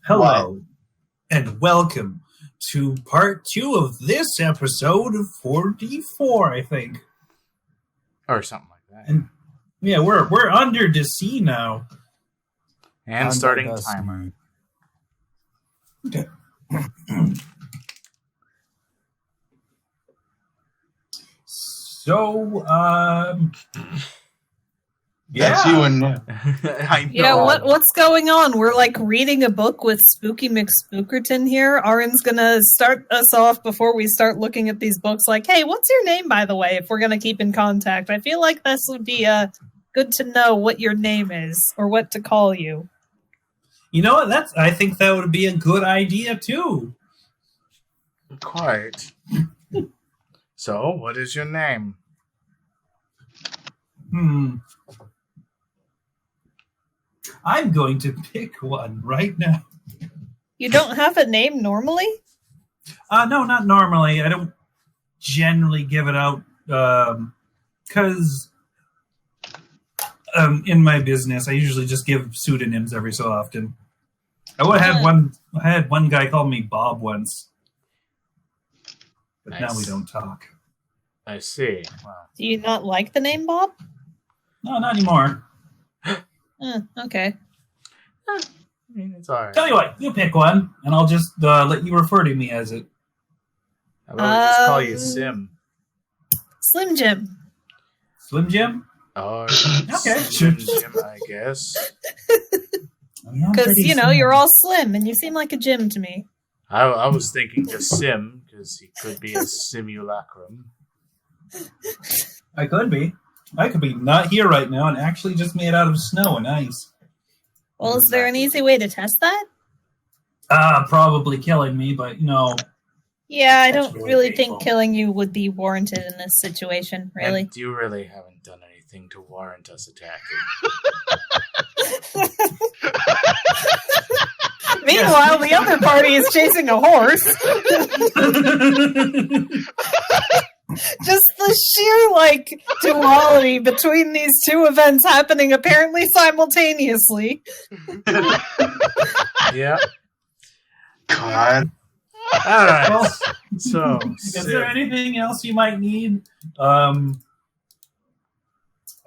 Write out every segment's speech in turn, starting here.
Hello, and welcome to part 2 of this episode of 44, I think. Or something like that. And yeah, we're under the sea now. And Under starting the timer. Okay. So, That's you and I know. Yeah, what's going on? We're like reading a book with Spooky McSpookerton here. Arin's gonna start us off before we start looking at these books like, hey, what's your name, by the way, if we're gonna keep in contact? I feel like this would be good to know what your name is or what to call you. you know what? I think that would be a good idea too. Quite. So, what is your name? I'm going to pick one right now. You don't have a name normally? No, not normally. I don't generally give it out because in my business, I usually just give pseudonyms every so often. I had one guy call me Bob once, but now we don't talk. I see. Wow. Do you not like the name Bob? No, not anymore. Okay. I mean, it's alright. Tell you what, you pick one, and I'll just let you refer to me as it. How about we just call you Sim? Slim Jim. Slim Jim? Or Okay. Slim Jim, I guess. Because, you're all slim and you seem like a Jim to me. I was thinking just Sim, because he could be a simulacrum. I could be. I could be not here right now and actually just made out of snow and ice. Well, is there an easy way to test that? Probably killing me, but Yeah, I That's don't really really painful. think killing you would be warranted in this situation, really. And you really haven't done anything to warrant us attacking. Meanwhile, the other party is chasing a horse. Just the sheer, duality between these two events happening apparently simultaneously. Yeah. God. Alright. Well, So, is Sim. there anything else you might need? While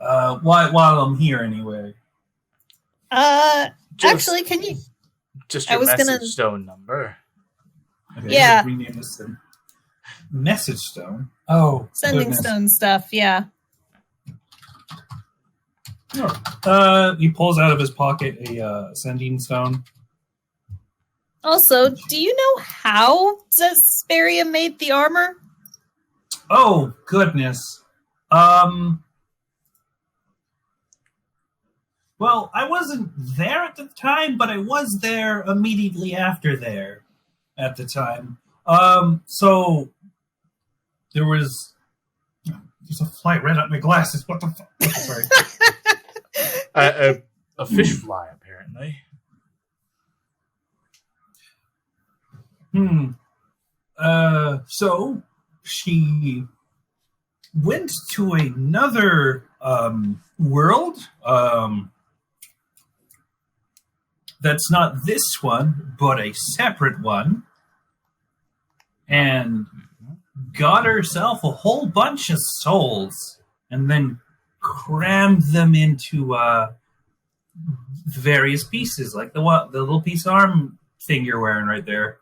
I'm here, anyway. Actually, can you... Just I your was message gonna- stone number. Okay, Yeah. let's rename this then. Message stone. Oh, Sending goodness. stone stuff, yeah. He pulls out of his pocket a sending stone. Also, do you know how Zesperia made the armor? Oh, goodness. Well, I wasn't there at the time, but I was there immediately after there at the time. So there's a fly right up my glasses. What the fuck? Sorry. A fish fly, apparently. So she went to another world. That's not this one, but a separate one. And got herself a whole bunch of souls and then crammed them into various pieces, like the little piece of arm thing you're wearing right there.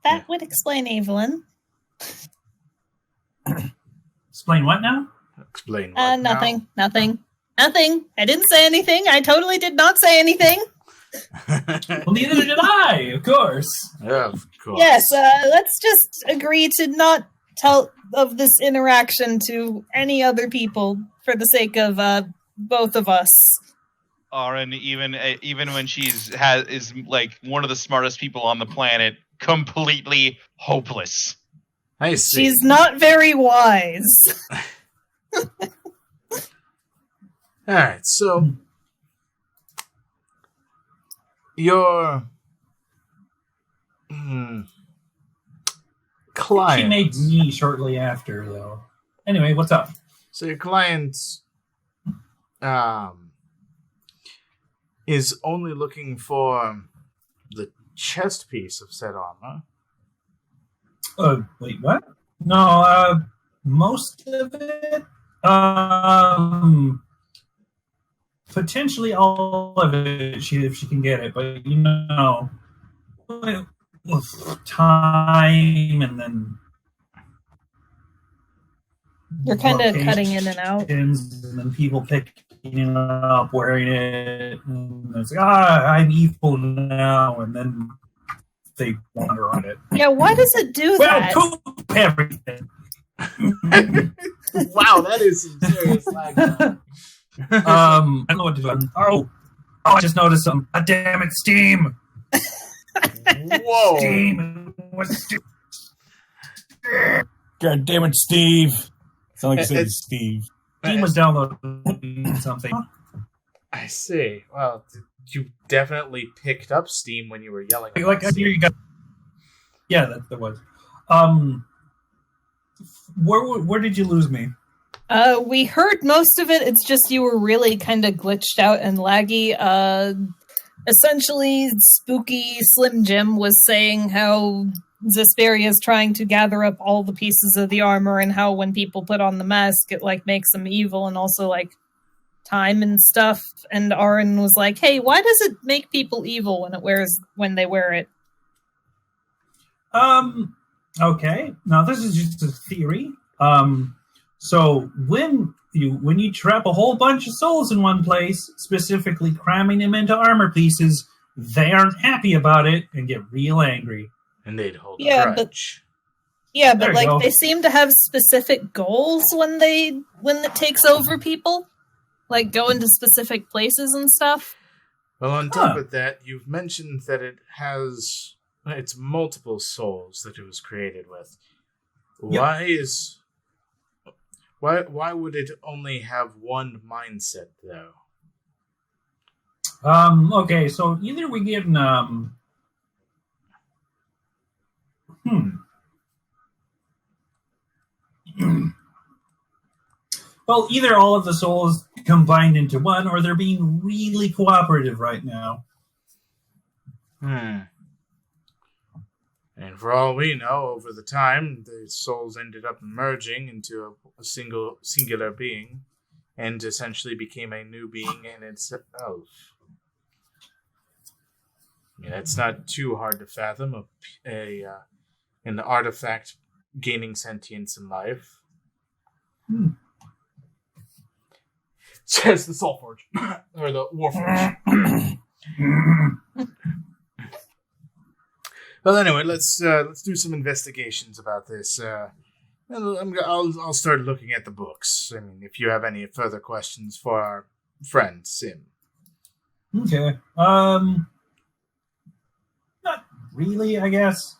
That would explain Evelyn. Explain what now? Explain what Nothing. I didn't say anything. I totally did not say anything. Well, neither did I, of course. Yeah, of course. Yes, let's just agree to not tell of this interaction to any other people for the sake of both of us. Arin, even when is like one of the smartest people on the planet, completely hopeless. I see. She's not very wise. Alright, so your client. She made me shortly after, though. Anyway, what's up? So your client is only looking for the chest piece of said armor. Wait, what? No, most of it. Potentially all of it, if she can get it, but with time and then You're kind of cutting in and out. and then people picking it up, wearing it, and it's like, I'm evil now, and then they wander on it. Yeah, why does it do that? Coop everything. Wow, that is some serious lag time. I don't know what to do. I just noticed something. God damn it, Steam! Whoa! Steam! God damn it, Steve. Sound like you said It's- Steve. Steam was downloading something. I see. Well, you definitely picked up Steam when you were yelling. Like I hear you got. Yeah, that was. Where did you lose me? We heard most of it. It's just you were really kind of glitched out and laggy. Essentially, Spooky Slim Jim was saying how Zesperia is trying to gather up all the pieces of the armor, and how when people put on the mask, it like makes them evil, and also like time and stuff. And Aaron was like, "Hey, why does it make people evil when they wear it?" Okay. Now this is just a theory. So when you trap a whole bunch of souls in one place, specifically cramming them into armor pieces, they aren't happy about it and get real angry. And they'd hold Yeah, a grudge. Yeah, There but you go. like they seem to have specific goals when it takes over people, like go into specific places and stuff. Well, on top of that, you've mentioned that it's multiple souls that it was created with. Yep. Why would it only have one mindset though? Okay, so either we get well, either all of the souls combined into one, or they're being really cooperative right now. And for all we know, over the time, the souls ended up merging into a singular being, and essentially became a new being in itself. I mean, it's not too hard to fathom an artifact gaining sentience in life. Says the Soulforge or the Warforge. Well, anyway, let's do some investigations about this. I'll start looking at the books. I mean, if you have any further questions for our friend Sim. Okay. Not really, I guess.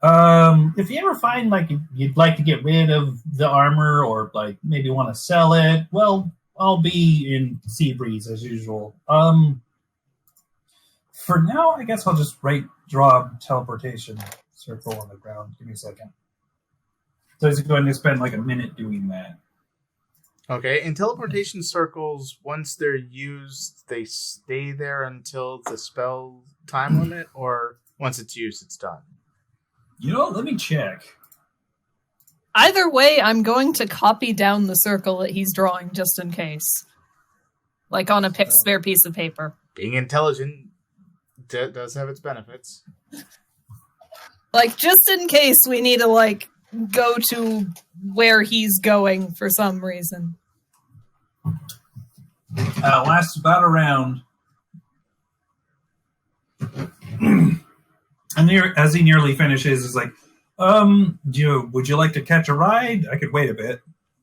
If you ever find like you'd like to get rid of the armor, or like maybe want to sell it, well, I'll be in Seabreeze as usual. For now, I guess I'll just draw a teleportation circle on the ground. Give me a second. So he's going to spend like a minute doing that. Okay, in teleportation circles, once they're used, they stay there until the spell time limit, or once it's used, it's done? Let me check. Either way, I'm going to copy down the circle that he's drawing just in case. Like on a spare piece of paper. Being intelligent does have its benefits. Like, just in case we need to, like, go to where he's going for some reason. Lasts about a round. And as he nearly finishes, is like, would you like to catch a ride? I could wait a bit.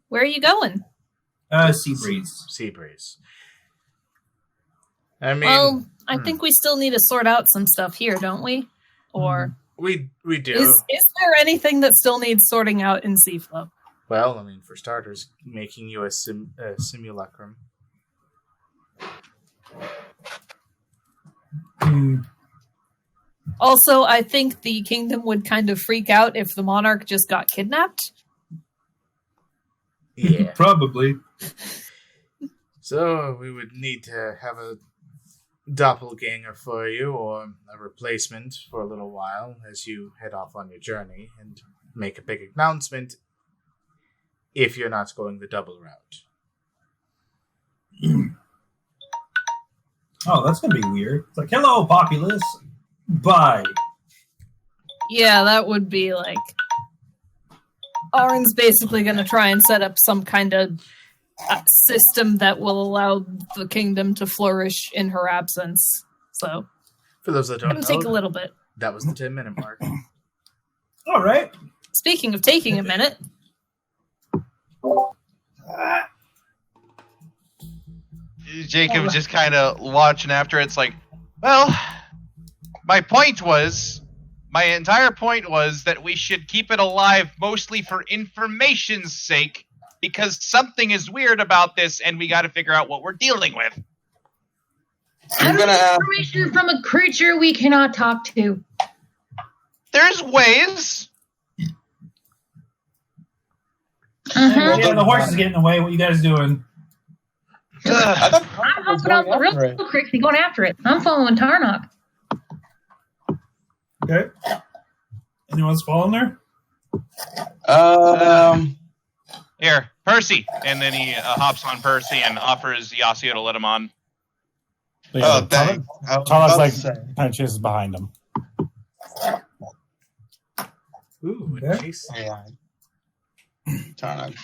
Where are you going? Seabreeze. Seabreeze. I mean, Well, I think we still need to sort out some stuff here, don't we? Or we do. is there anything that still needs sorting out in Seaflow? Well, I mean, for starters, making you a simulacrum. Also, I think the kingdom would kind of freak out if the monarch just got kidnapped. Yeah. Probably. So we would need to have doppelganger for you, or a replacement for a little while as you head off on your journey and make a big announcement if you're not going the double route. Oh, that's gonna be weird. It's like, hello, populace. Bye. Yeah, that would be like... Arin's basically going to try and set up some kind of system that will allow the kingdom to flourish in her absence. So, For those that don't it'll know, take a little bit. that was the 10-minute mark. All right. Speaking of taking a minute, Jacob's just kind of watching after it. It's like, well, my entire point was that we should keep it alive mostly for information's sake, because something is weird about this and we got to figure out what we're dealing with. I'm gonna ask. Information from a creature we cannot talk to. There's ways. Yeah, the horse is getting away. What you guys doing? I thought I'm helping out the real creek and going after it. I'm following Tarnok. Okay. Anyone's following there? Here, Percy. And then he hops on Percy and offers Yasio to let him on. Oh, thanks. I was Tarnok's about like to say. kind of chases behind him. Ooh, Okay. nice. Tarnok.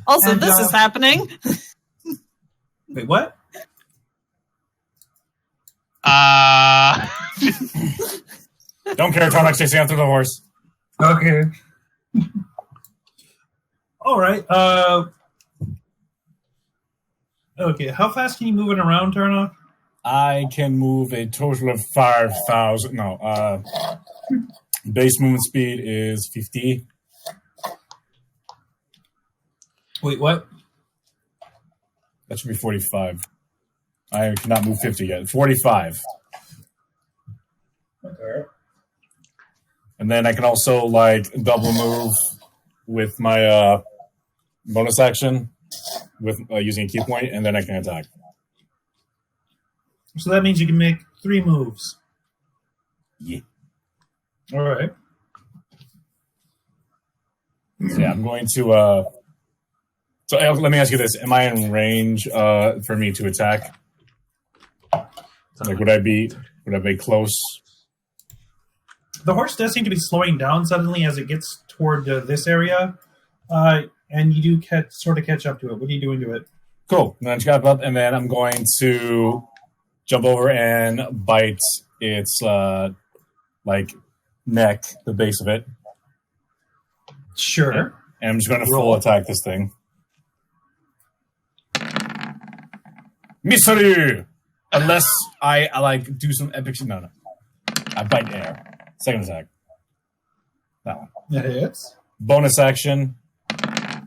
also, And, this is happening. Wait, what? Don't care, Tarnok's chasing after the horse. Okay. All right. Okay. How fast can you move it around, Tarnok? I can move a total of 5,000. No, base movement speed is 50. Wait, what? That should be 45. I cannot move 50 yet. 45. Okay. And then I can also like double move with my bonus action with using a key point, and then I can attack. So that means you can make 3 moves. Yeah. All right. So yeah, I'm going to. So let me ask you this: am I in range for me to attack? Like, would I be close? The horse does seem to be slowing down suddenly as it gets toward this area, and you do sort of catch up to it. What are you doing to it? Cool. And then I jump up, and then I'm going to jump over and bite its like neck, the base of it. Sure. And I'm just going to Roll. full attack this thing. Misery! Unless I like do some epic shit. No. I bite air. Second attack. That one. It hits. Bonus action.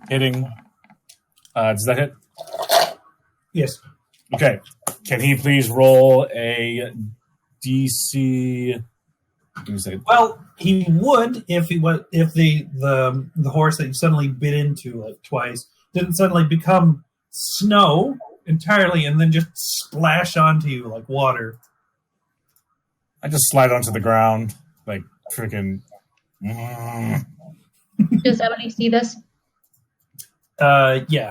Hitting. Does that hit? Yes. Okay. Can he please roll a DC? Let me say. Well, he would if the horse that you suddenly bit into like twice didn't suddenly become snow entirely and then just splash onto you like water. I just slide onto the ground like freaking. Does Ebony see this? Yeah.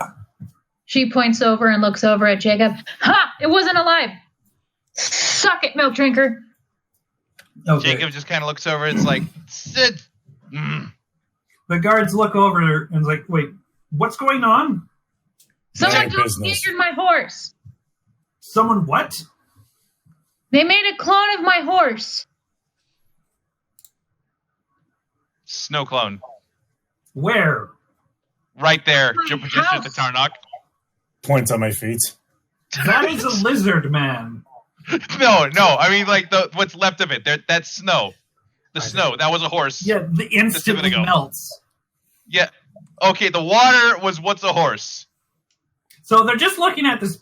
She points over and looks over at Jacob. Ha! It wasn't alive! Suck it, milk drinker! Okay. Jacob just kind of looks over. It's like, sit. The guards look over and is like, "Wait, what's going on? Someone Bad just business. injured my horse! Someone what? They made a clone of my horse! Snow clone. Where? Right there. My Just at the house. Tarnok. Points on my feet. That is a lizard man. No. I mean, like what's left of it. That's snow. The snow. That was a horse. Yeah, the instantly ago. melts. Yeah. Okay. The water was what's a horse. So they're just looking at this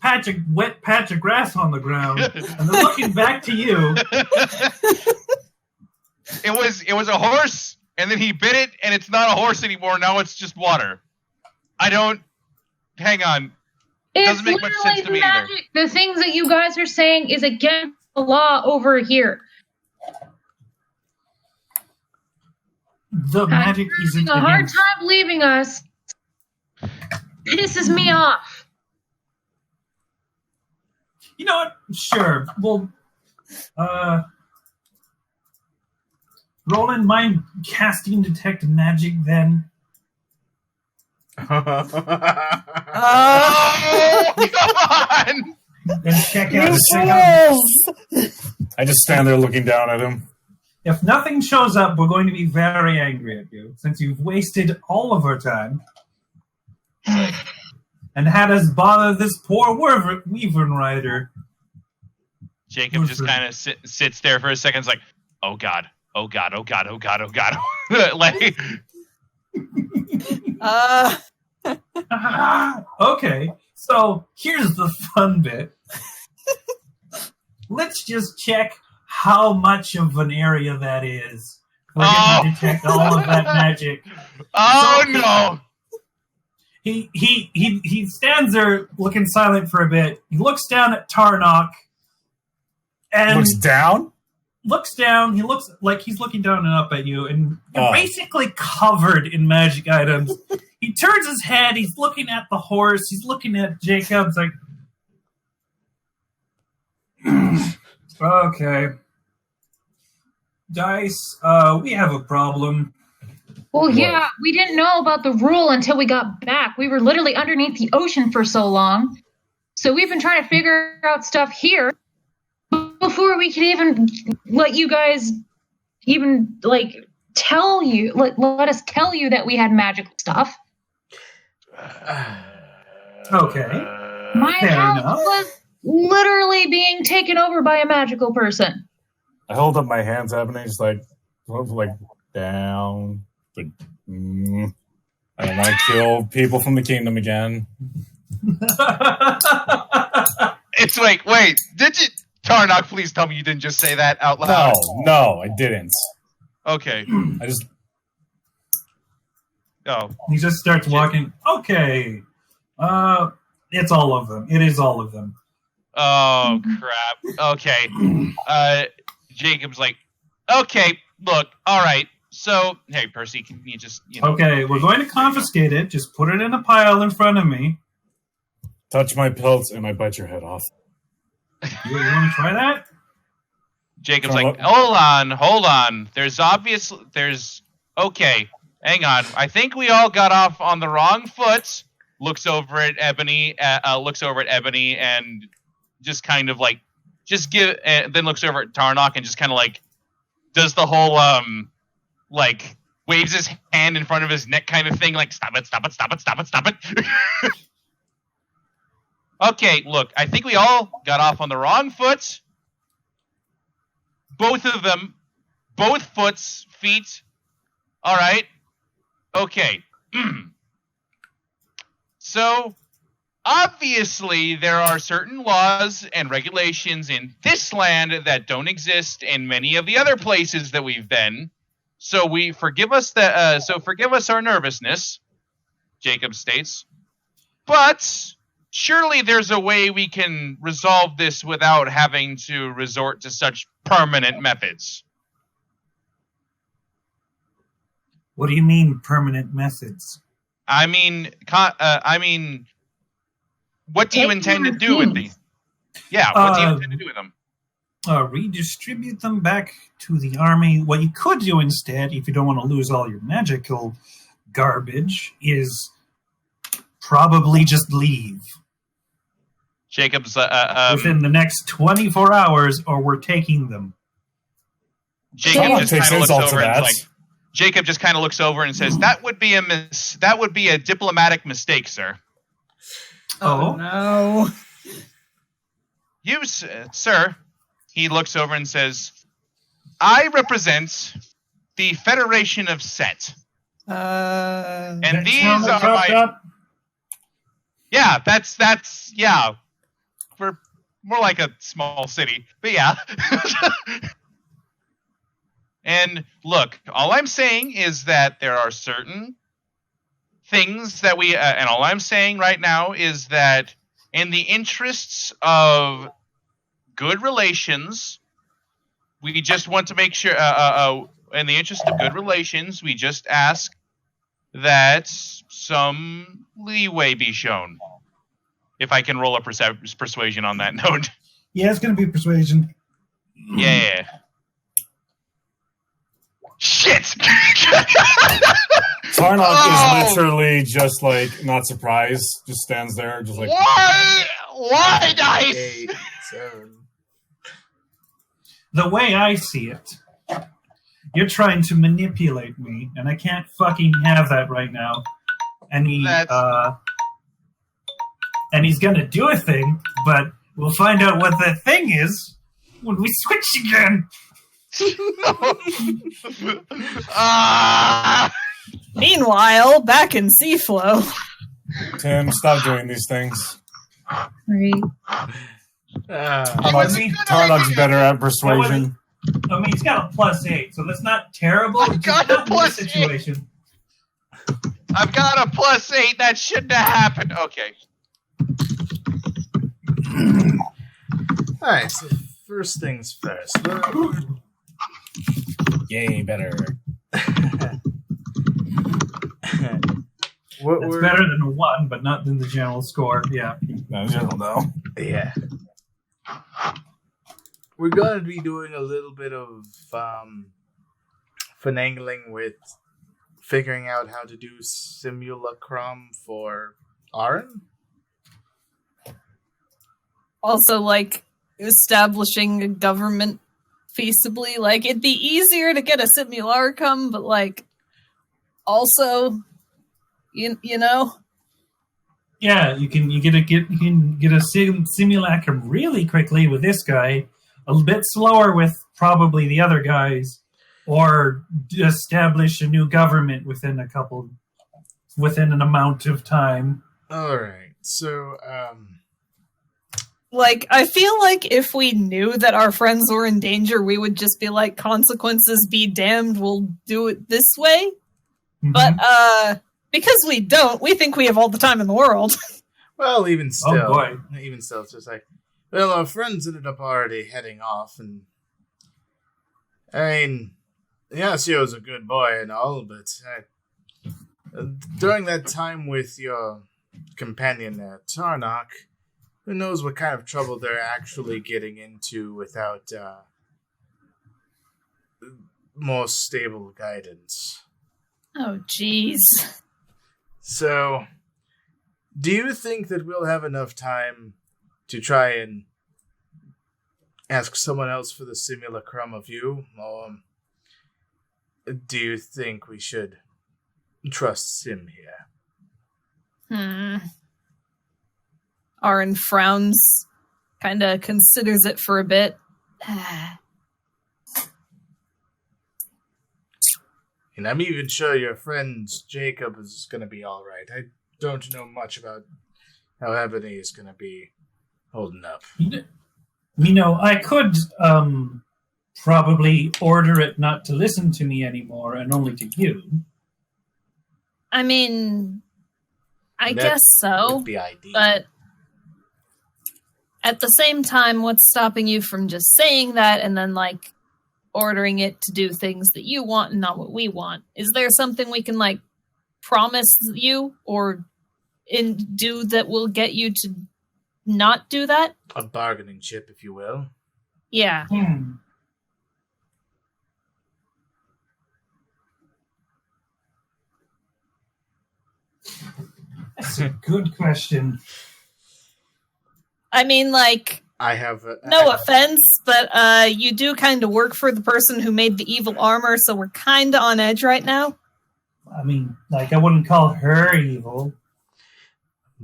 wet patch of grass on the ground, and they're looking back to you. It was a horse, and then he bit it, and it's not a horse anymore. Now it's just water. I don't. hang on. It's Doesn't make much sense to me either. The things that you guys are saying is against the law over here. The magic isn't A hard against- time leaving us. Pisses me off. You know what? Sure. Well, Roland, mind casting detect magic then? Oh, come on! And check out I just stand there looking down at him. If nothing shows up, we're going to be very angry at you, since you've wasted all of our time and had us bother this poor Wyvern rider. Jacob just kind of sits there for a second. It's like, oh god, oh god, oh god, oh god, oh god. Like, Okay, so here's the fun bit. Let's just check how much of an area that is. We're going to detect all of that magic. oh So- no! He stands there looking silent for a bit. He looks down at Tarnok and Looks down? looks down. He looks like he's looking down and up at you, and you're Oh. basically covered in magic items. He turns his head. He's looking at the horse. He's looking at Jacob's like, okay. Dice, we have a problem. Well, yeah, we didn't know about the rule until we got back. We were literally underneath the ocean for so long. So we've been trying to figure out stuff here before we could even let you guys even, like, tell you, let us tell you that we had magical stuff. Okay. My Fair house enough. was literally being taken over by a magical person. I hold up my hands up and I just like down. Like, I don't want to kill people from the kingdom again. It's like, wait, did you, Tarnok? Please tell me you didn't just say that out loud. No, I didn't. Okay. I just Oh, He just starts walking. Okay. It's all of them. It is all of them. oh crap. Okay. Jacob's like, okay, look, all right. So, hey, Percy, can you just, Okay, we're going to confiscate it. Just put it in a pile in front of me. touch my pelts and I bite your head off. You want to try that? Jacob's From like, what? hold on. Okay, hang on. I think we all got off on the wrong foot. Looks over at Ebony, and just kind of like, then looks over at Tarnok and just kind of like, does the whole, like, waves his hand in front of his neck kind of thing, like, stop it. Okay, look, I think we all got off on the wrong foot. Both of them. Both feet. All right. Okay. So, obviously, there are certain laws and regulations in this land that don't exist in many of the other places that we've been. So forgive us our nervousness, Jacob states. But surely there's a way we can resolve this without having to resort to such permanent methods. What do you mean, permanent methods? I mean, what do you intend to do with these? Yeah, what do you intend to do with them? Redistribute them back to the army. What you could do instead, if you don't want to lose all your magical garbage, is probably just leave Jacob's within the next 24 hours, or we're taking them. Jacob just takes kind of looks insult to over and that. like, Jacob just kind of looks over and says, "That would be a diplomatic mistake, sir. Oh, no. You, sir." He looks over and says, "I represent the Federation of Set, and that these sounds are chopped my up. yeah. That's yeah. We're more like a small city, but yeah." And look, all I'm saying is that there are certain things that we, and all I'm saying right now is that in the interests of good relations, we just want to make sure, in the interest of good relations, we just ask that some leeway be shown. If I can roll a persuasion on that note. Yeah, it's going to be persuasion. Yeah. Shit! Tarnok is literally just like not surprised, just stands there, just like. Why dice? 8, 7. The way I see it, you're trying to manipulate me, and I can't fucking have that right now. And he's gonna do a thing, but we'll find out what that thing is when we switch again. Meanwhile, back in Seaflow. Tim, stop doing these things. Right. Tarnok's better at persuasion. I mean, he's got a +8, so that's not terrible. I've got a plus situation. I've got a +8. That shouldn't have happened. Okay. Alright, so first things first. Yay, better. It's better than a 1, but not than the general score. Yeah. No, general, no. Yeah. We're going to be doing a little bit of finagling with figuring out how to do simulacrum for Aaron. Also, like, establishing a government feasibly. Like, it'd be easier to get a simulacrum, but, like, also, you know? Yeah, you can get a simulacrum really quickly with this guy, a bit slower with probably the other guys, or establish a new government within an amount of time. Alright, so, Like, I feel like if we knew that our friends were in danger, we would just be like, consequences be damned, we'll do it this way. Mm-hmm. But, because we don't, we think we have all the time in the world. well, even still, it's just like, well, our friends ended up already heading off, and I mean, Yasio's a good boy and all, but during that time with your companion Tarnok, who knows what kind of trouble they're actually getting into without more stable guidance. Oh, jeez. So, do you think that we'll have enough time to try and ask someone else for the simulacrum of you? Or do you think we should trust Sim here? Aaron frowns, kind of considers it for a bit. And I'm even sure your friend Jacob is going to be all right. I don't know much about how Ebony is going to be holding up. I could probably order it not to listen to me anymore and only to you. I mean, I guess so. Would be ideal. But at the same time, what's stopping you from just saying that and then, like, ordering it to do things that you want and not what we want? Is there something we can, like, promise you or do that will get you to not do that? A bargaining chip, if you will. Yeah. That's a good question. I mean, like, I have no offense, but you do kind of work for the person who made the evil armor, so we're kind of on edge right now. I mean, like, I wouldn't call her evil.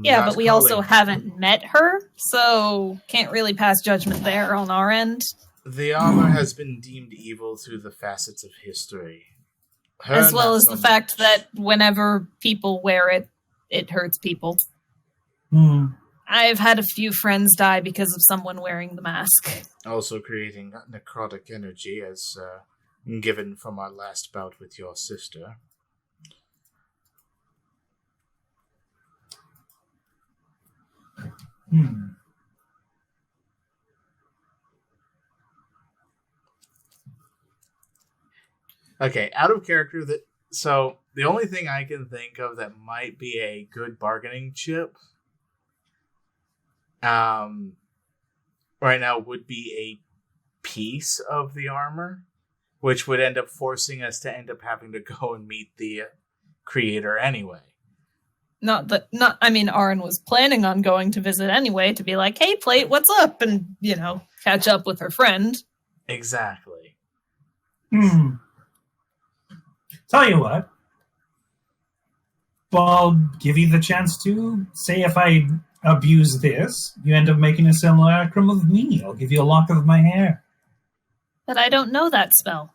Yeah, but we also haven't met her, so can't really pass judgment there on our end. The armor has been deemed evil through the facets of history. As well as the fact that whenever people wear it, it hurts people. I've had a few friends die because of someone wearing the mask. Also creating necrotic energy, as given from our last bout with your sister. Okay, out of character. So the only thing I can think of that might be a good bargaining chip, right now would be a piece of the armor, which would end up forcing us to end up having to go and meet the creator anyway. Aaron was planning on going to visit anyway to be like, hey, Plate, what's up? And, catch up with her friend. Exactly. Tell you what. I'll give you the chance to say if I abuse this, you end up making a simulacrum of me. I'll give you a lock of my hair. But I don't know that spell.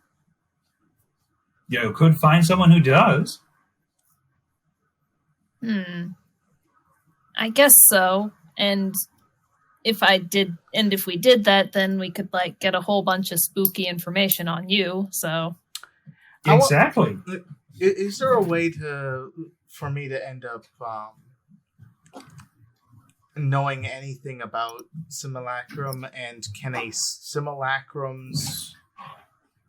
You could find someone who does. I guess so. And if we did that, then we could get a whole bunch of spooky information on you. So exactly. Is there a way for me to end up knowing anything about simulacrum, and can a simulacrum's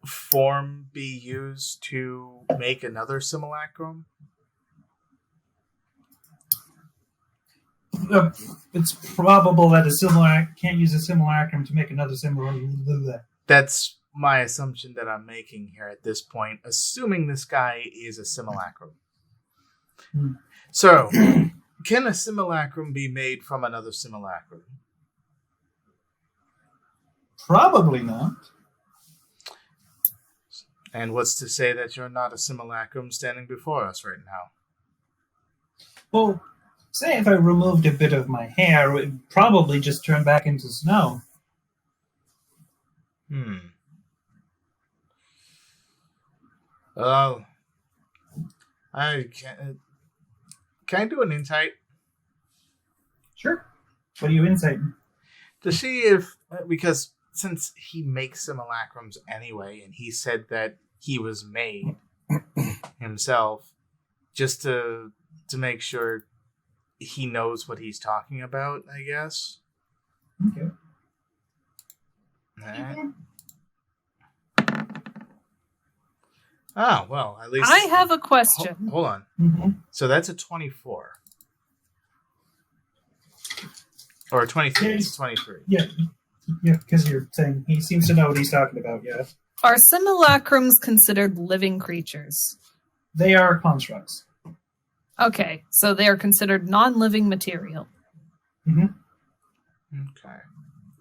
form be used to make another simulacrum? It's probable that can't use a simulacrum to make another simulacrum. That's my assumption that I'm making here at this point, assuming this guy is a simulacrum. So, can a simulacrum be made from another simulacrum? Probably not. And what's to say that you're not a simulacrum standing before us right now? Well, say if I removed a bit of my hair, it would probably just turn back into snow. Well, can I do an insight? Sure. What are you inciting? To see if, because since he makes simulacrums anyway, and he said that he was made himself, just to make sure he knows what he's talking about, I guess. Okay. Alright. Oh, well, at least... I have a question. Hold on. Mm-hmm. So that's a 24. Or a 23. It's 23. Yeah, because you're saying he seems to know what he's talking about, yeah. Are simulacrums considered living creatures? They are constructs. Okay, so they are considered non-living material. Mm-hmm. Okay.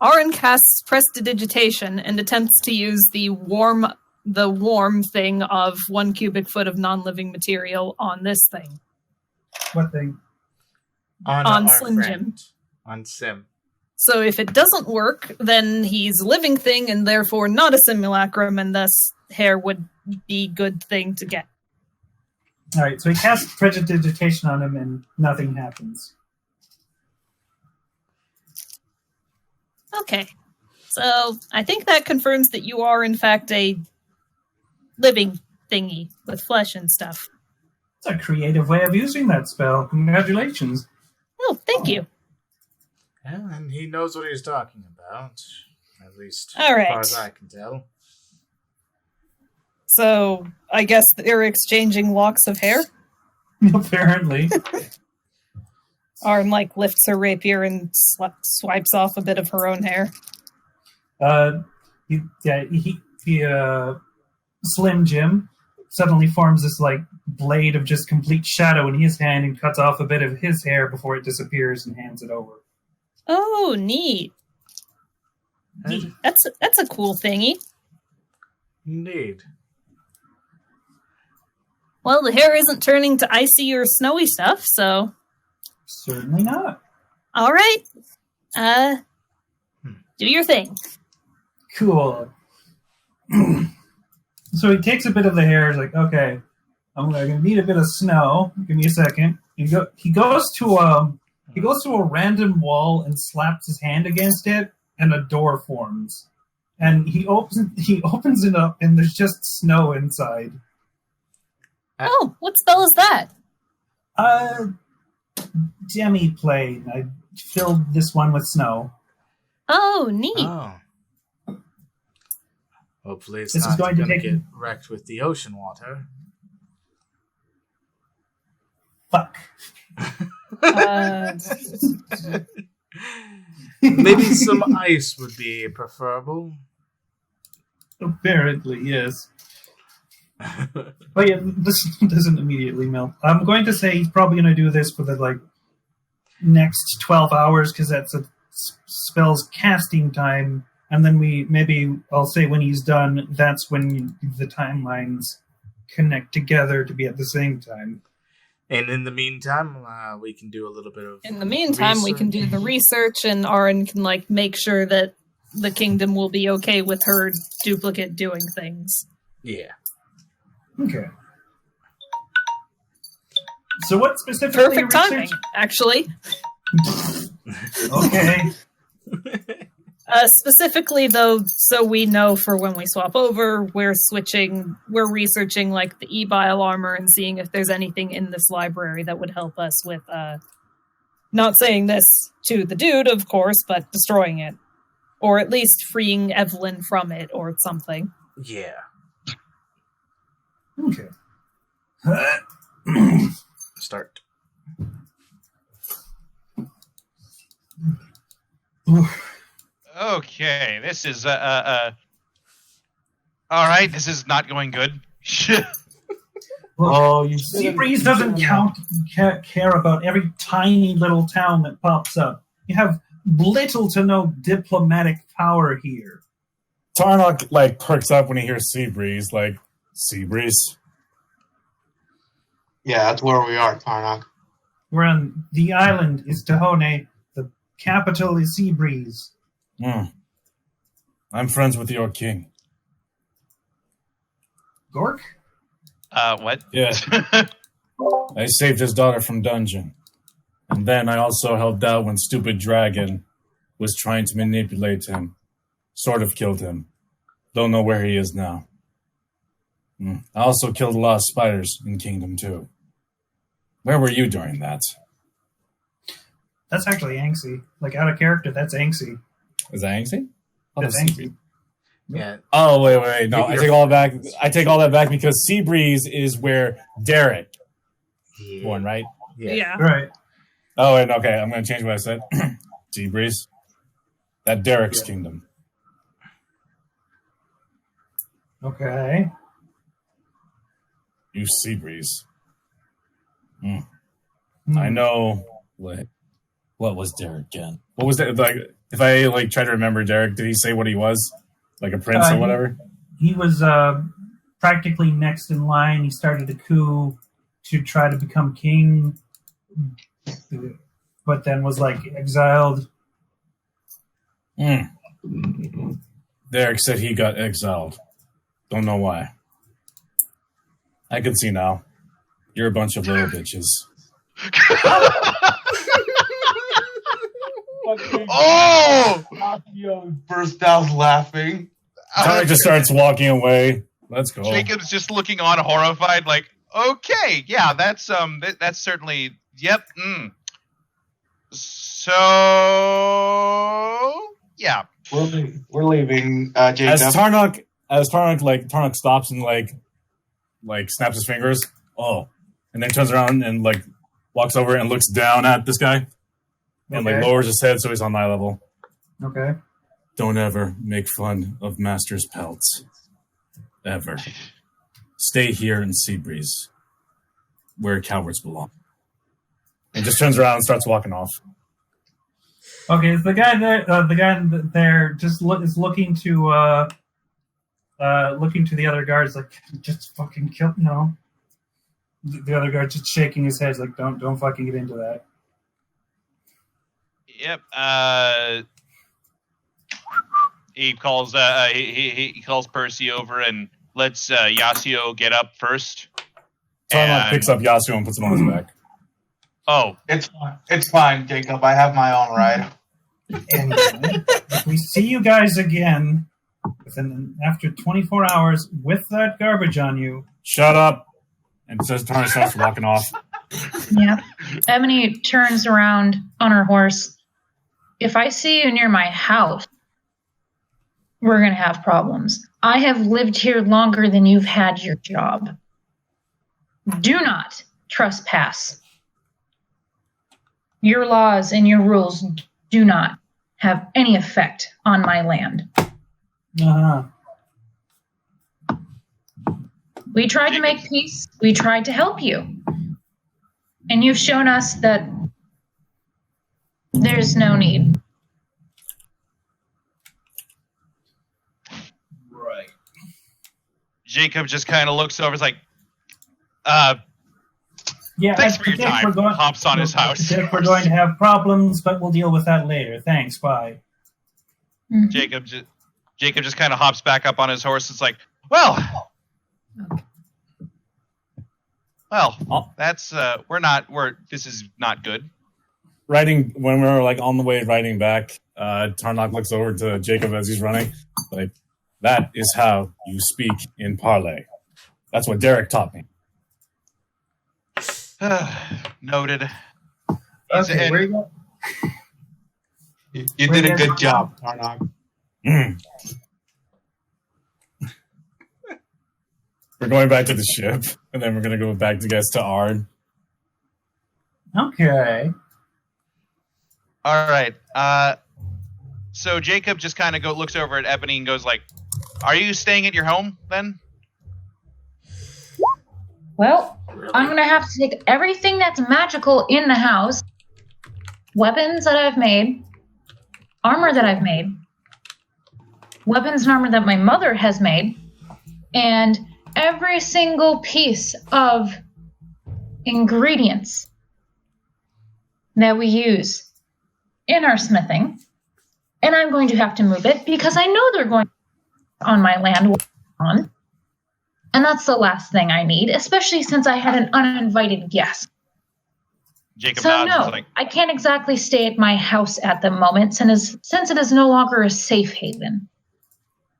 Aaron casts prestidigitation and attempts to use the warm thing of 1 cubic foot of non-living material on this thing. What thing? On Slim Jim. On Sim. So if it doesn't work, then he's a living thing and therefore not a simulacrum, and thus hair would be a good thing to get. Alright, so he casts prestidigitation on him and nothing happens. Okay. So I think that confirms that you are in fact a living thingy with flesh and stuff. It's a creative way of using that spell. Congratulations. Oh, thank you. Yeah, and he knows what he's talking about. At least All right. as far as I can tell. So I guess they're exchanging locks of hair? Apparently. Arn lifts her rapier and swipes off a bit of her own hair. Slim Jim suddenly forms this blade of just complete shadow in his hand and cuts off a bit of his hair before it disappears and hands it over. Oh, neat. That's a cool thingy. Indeed. Well, the hair isn't turning to icy or snowy stuff, so... Certainly not. All right. Do your thing. Cool. So he takes a bit of the hair, is like, okay, I'm gonna need a bit of snow. Give me a second. He goes to a random wall and slaps his hand against it, and a door forms. And he opens it up, and there's just snow inside. Oh, what spell is that? Demi-plane. I filled this one with snow. Oh, neat. Oh. Hopefully it's This is not going to going to take- get wrecked with the ocean water. Fuck. Maybe some ice would be preferable. Apparently, yes. But yeah, this doesn't immediately melt. I'm going to say he's probably going to do this for the next 12 hours because that's a spell's casting time, and then I'll say when he's done, that's when the timelines connect together to be at the same time. And in the meantime, we can do a little bit of. In the meantime, we can do the research, and Aaron can make sure that the kingdom will be okay with her duplicate doing things. Yeah. Okay. So what specifically? Perfect timing, actually. Okay. Specifically, though, so we know for when we swap over, we're researching the e-bile armor and seeing if there's anything in this library that would help us with, not saying this to the dude, of course, but destroying it. Or at least freeing Evelyn from it or something. Yeah. Okay. Start. Okay, this is all right. This is not going good. Oh, Seabreeze doesn't care about every tiny little town that pops up. You have little to no diplomatic power here. Tarnok perks up when he hears Seabreeze, Seabreeze. Yeah, that's where we are, Tarnok. We're on the island is Tahone. The capital is Seabreeze. I'm friends with your king. Gork? What? Yeah. I saved his daughter from dungeon. And then I also helped out when Stupid Dragon was trying to manipulate him. Sort of killed him. Don't know where he is now. I also killed a lot of spiders in Kingdom 2. Where were you during that? That's actually Anxie. Out of character, that's Anxie. Is that Anxie? That's Anxie. Yeah. Oh, wait. No, I take all that back. I take all that back because Seabreeze is where Derek Yeah. born, right? Yeah. Right. Oh, wait, okay. I'm going to change what I said. Seabreeze. That Derek's kingdom. Okay. You Seabreeze. I know. What was Derek again? What was that? If I try to remember Derek, did he say what he was? Like a prince or whatever? He was practically next in line. He started a coup to try to become king, but then was exiled. Derek said he got exiled. Don't know why. I can see now. You're a bunch of little bitches. Oh! Burst out laughing. Tony just starts walking away. Let's go. Jacob's just looking on, horrified. Okay, yeah, that's certainly. Yep. So yeah, We're leaving, Jacob. As Tarnok stops and snaps his fingers. Oh, and then turns around and walks over and looks down at this guy and lowers his head so he's on eye level. Okay. Don't ever make fun of Master's pelts. Ever. Stay here in Seabreeze, where cowards belong. And just turns around and starts walking off. Okay, is the guy there just is looking to the other guards just fucking kill no. The other guard just shaking his head don't fucking get into that. Yep. He calls he calls Percy over and lets Yasuo get up first. Tarnok picks up Yasuo and puts him on his back. Oh, It's fine, Jacob. I have my own ride. Anyway, if we see you guys again after 24 hours with that garbage on you. Shut up. And says Tarnok starts walking off. Yeah. Ebony turns around on her horse if I see you near my house, we're going to have problems. I have lived here longer than you've had your job. Do not trespass. Your laws and your rules do not have any effect on my land. Uh-huh. We tried to make peace. We tried to help you. And you've shown us that there's no need. Right. Jacob just kind of looks over. It's like, Yeah, thanks I for your think time. Hops on his house. I think we're going to have problems, but we'll deal with that later. Thanks, bye. Jacob just kind of hops back up on his horse. It's like, well, that's this is not good. When we're like on the way riding back, Tarnok looks over to Jacob as he's running. Like, that is how you speak in parley. That's what Derek taught me. Noted. Okay, where you go? You did a good job, Tarnok. We're going back to the ship, and then we're going to go back to Ard. Okay. All right. So Jacob just kind of looks over at Ebony and goes like, "Are you staying at your home then?" Well, I'm going to have to take everything that's magical in the house, weapons that I've made, armor that I've made, weapons and armor that my mother has made, and every single piece of ingredients that we use in our smithing, and I'm going to have to move it because I know they're going on my land on. And that's the last thing I need, especially since I had an uninvited guest. Jacob So nods. no, Like, I can't exactly stay at my house at the moment, since it is no longer a safe haven.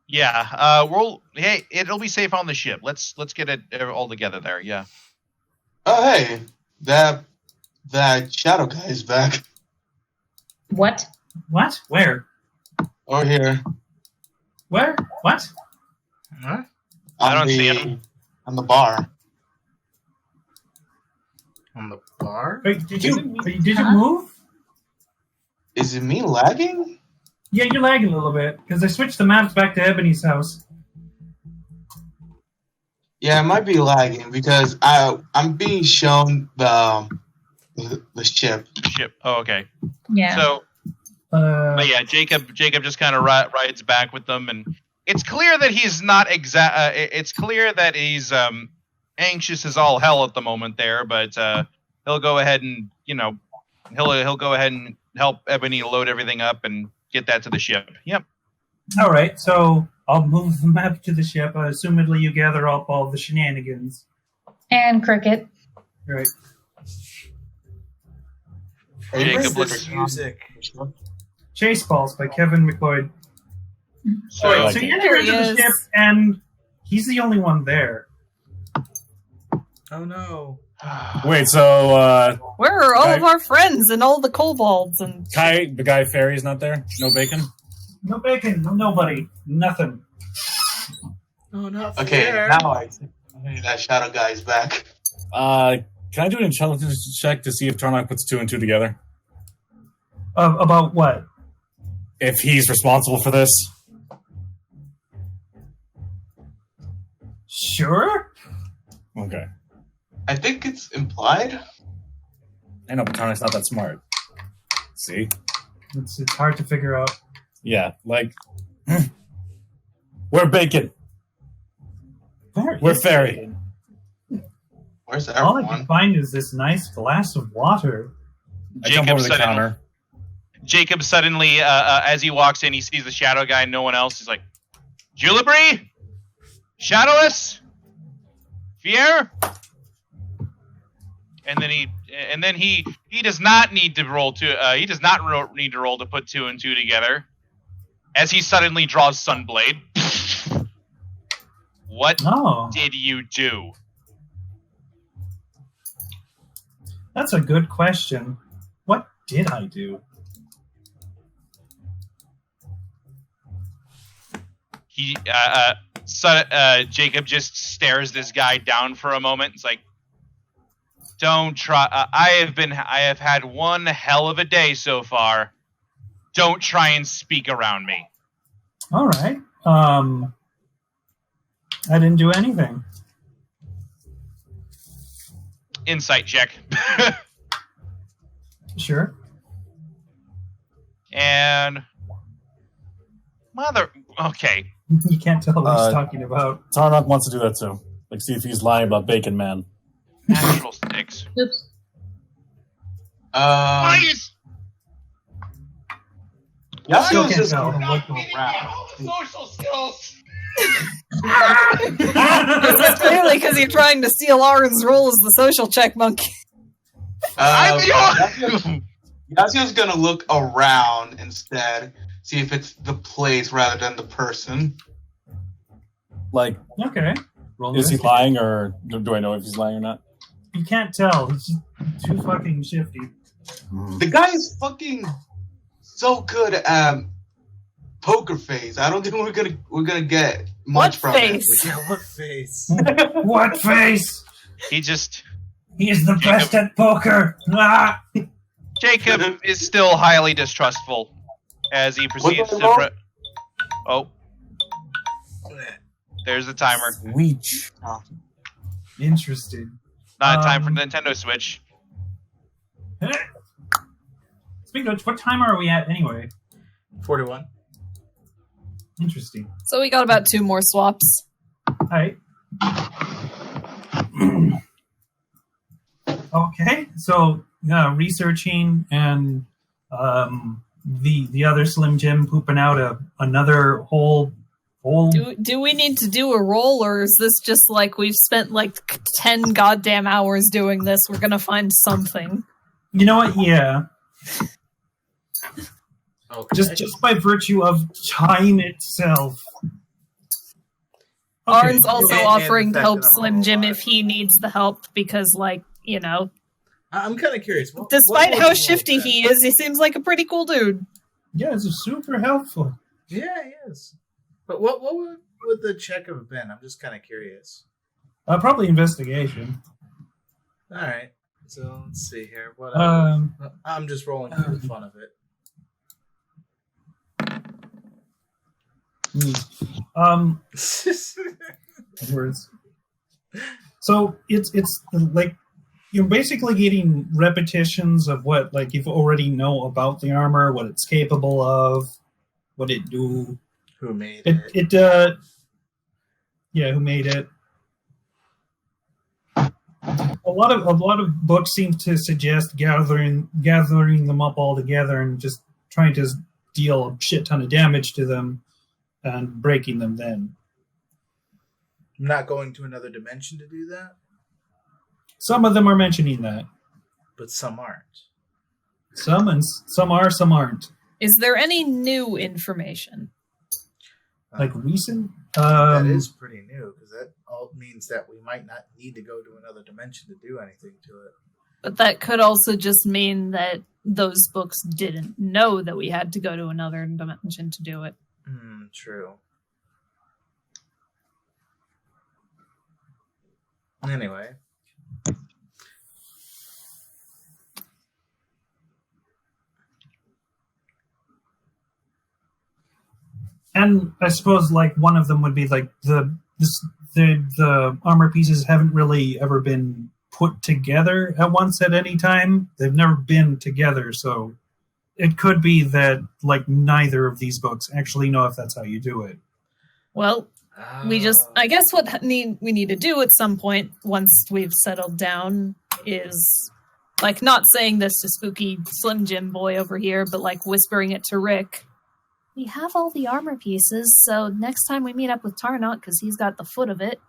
yeah. Hey, it'll be safe on the ship. Let's get it all together there. Yeah. Oh, hey, that shadow guy is back. What? What? Where? Over here. Where? What? Huh? I don't see him. On the bar. On the bar? Wait, did you move? Is it me lagging? Yeah, you're lagging a little bit because I switched the maps back to Ebony's house. Yeah, it might be lagging because I'm being shown the ship. Ship. Oh, okay. Yeah. So, but yeah, Jacob just kind of rides back with them, and it's clear that he's not it's clear that he's anxious as all hell at the moment there, but he'll go ahead and he'll go ahead and help Ebony load everything up and get that to the ship. Yep. All right, so I'll move the map to the ship. Assumedly, you gather up all the shenanigans. And Cricket. Right. Jacob Where's looks. this music? Chase Balls by Kevin MacLeod. So, Wait, so you enter into the ship, and he's the only one there. Oh no. Wait, so Where are all Guy- of our friends and all the kobolds and the guy Fairy's not there? No bacon? No bacon, no nobody, nothing. Oh, not Okay, fair. now I think that shadow guy is back. Can I do an intelligence check to see if Tarnok puts two and two together? About what? If he's responsible for this? Sure. Okay. I think it's implied. I know, but Tarnok's not that smart. See? It's hard to figure out. Yeah, like... We're bacon. Where is Fairy. Where's All I can everyone? find is this nice glass of water. I jump over the counter. Jacob suddenly, as he walks in, he sees the shadow guy and no one else. He's like, "Julibri, Shadowless, Fier," and then he does not need to roll need to roll to put two and two together. As he suddenly draws Sunblade. What Oh, did you do? that's a good question. What did I do? Jacob just stares this guy down for a moment. It's like, don't try. I have had one hell of a day so far. Don't try and speak around me. All right. I didn't do anything. Insight check. Sure. And okay. You can't tell what he's talking about. Tarnock wants to do that too. Like, see if he's lying about Bacon Man. Natural sticks. Oops. Please. Yasio's just tell. gonna look around. Social skills. This is clearly because you're trying to steal Aaron's role as the social check monkey. Yasio's gonna look around instead, see if it's the place rather than the person. Like, Okay. Roll is he investigate. lying, or do I know if he's lying or not? You can't tell. He's just too fucking shifty. The guy is fucking so good at poker face. I don't think we're gonna get much from face? it. Yeah, what face? What face? He just He is the best at poker. Ah! Jacob is still highly distrustful as he proceeds the to. roll? Oh, there's the timer. Weech. Interesting. Not a time for Nintendo Switch. Speaking of which, what time are we at anyway? 41. Interesting. So we got about 2 more swaps. Alright. Okay, so researching and the other Slim Jim pooping out another whole. Do we need to do a roll, or is this just like we've spent like 10 goddamn hours doing this? We're gonna find something. You know what? Yeah, Okay. just by virtue of time itself. Okay. Arn's also And offering the to fact help that I'm Slim Jim alive. if he needs the help because, like, you know, I'm kind of curious. despite what how was shifty that? he is, he seems like a pretty cool dude. Yeah, it's super helpful. Yeah, he is. But what would the check have been? I'm just kind of curious. Probably investigation. All right. So let's see here. What? I'm just rolling for the fun of it. Words. So it's like you're basically getting repetitions of what like you already know about the armor, what it's capable of, what it do. Who made it? Who made it? A lot of books seem to suggest gathering them up all together and just trying to deal a shit ton of damage to them and breaking them then. I'm not going to another dimension to do that, Some of them are mentioning that. but some aren't. Some are, some aren't. Is there any new information? Like recent? That is pretty new because that all means that we might not need to go to another dimension to do anything to it. But that could also just mean that those books didn't know that we had to go to another dimension to do it. True. Anyway. And I suppose like one of them would be like the armor pieces haven't really ever been put together at once at any time. They've never been together, so it could be that like neither of these books actually know if that's how you do it. Well, I guess what we need to do at some point once we've settled down is like not saying this to spooky Slim Jim boy over here, but like whispering it to Rick. We have all the armor pieces, so next time we meet up with Tarnok, because he's got the foot of it,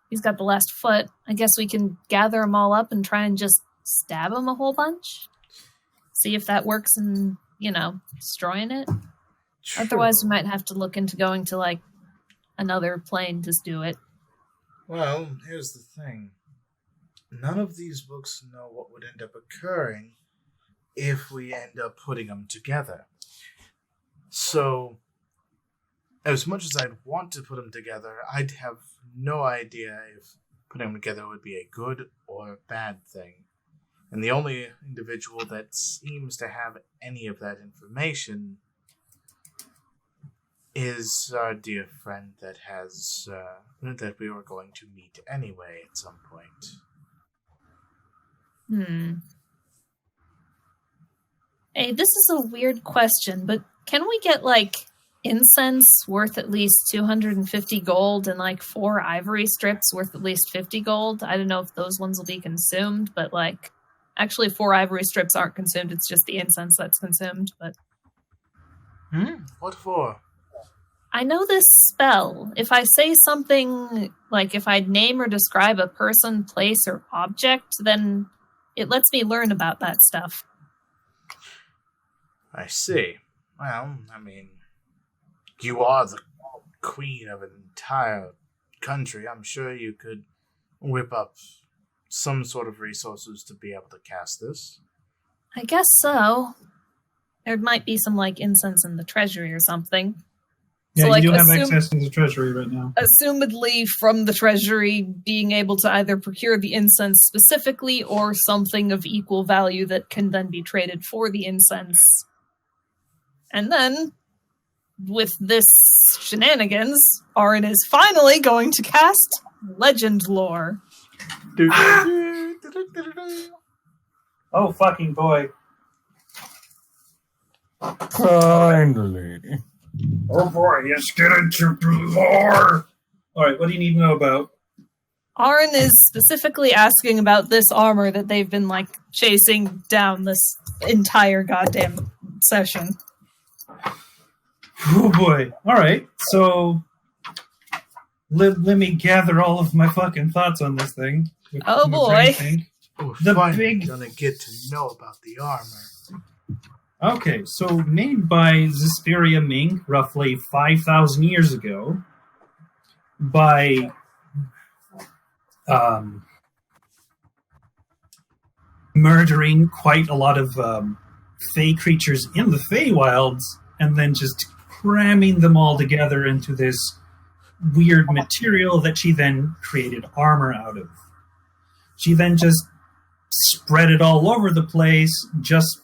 he's got the last foot, I guess we can gather them all up and try and just stab him a whole bunch? See if that works in, destroying it? True. Otherwise, we might have to look into going to, like, another plane to do it. Well, here's the thing. None of these books know what would end up occurring if we end up putting them together. So, as much as I'd want to put them together, I'd have no idea if putting them together would be a good or a bad thing. And the only individual that seems to have any of that information is our dear friend that has that we were going to meet anyway at some point. Hey, this is a weird question, but can we get, like, incense worth at least 250 gold and, like, 4 ivory strips worth at least 50 gold? I don't know if those ones will be consumed, but, like, actually 4 ivory strips aren't consumed. It's just the incense that's consumed, but... What for? I know this spell. If I say something, like if I name or describe a person, place, or object, then it lets me learn about that stuff. I see. Well, I mean, you are the queen of an entire country. I'm sure you could whip up some sort of resources to be able to cast this. I guess so. There might be some, like, incense in the treasury or something. Yeah, So, like, you do have access to the treasury right now. Assumedly from the treasury being able to either procure the incense specifically or something of equal value that can then be traded for the incense. And then, with this shenanigans, Arin is finally going to cast Legend Lore. Oh, fucking boy. Finally. Oh boy, let's get into the lore! Alright, what do you need to know about? Arin is specifically asking about this armor that they've been, like, chasing down this entire goddamn session. Oh boy. Alright, so... Let me gather all of my fucking thoughts on this thing. Oh boy. We're The finally big- gonna get to know about the armor. Okay, so made by Zesperia Ming roughly 5,000 years ago by murdering quite a lot of Fey creatures in the Feywilds and then just cramming them all together into this weird material that she then created armor out of. She then just spread it all over the place just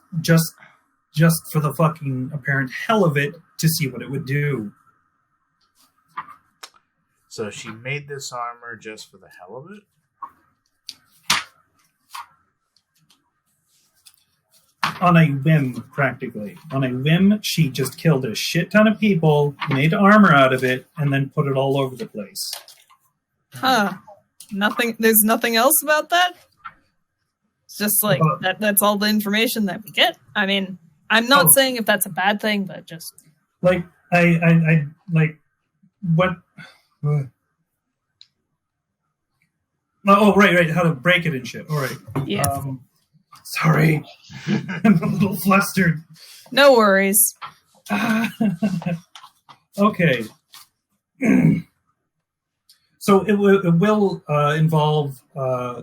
for the fucking apparent hell of it to see what it would do. So she made this armor just for the hell of it? On a whim, practically. On a whim, she just killed a shit ton of people, made armor out of it, and then put it all over the place. Huh. There's nothing else about that? It's just like, that's all the information that we get? I mean, I'm not saying if that's a bad thing, but just... Like, I what... Oh, right, how to break it and shit. All right. Yeah. Sorry. I'm a little flustered. No worries. Okay. So it will involve...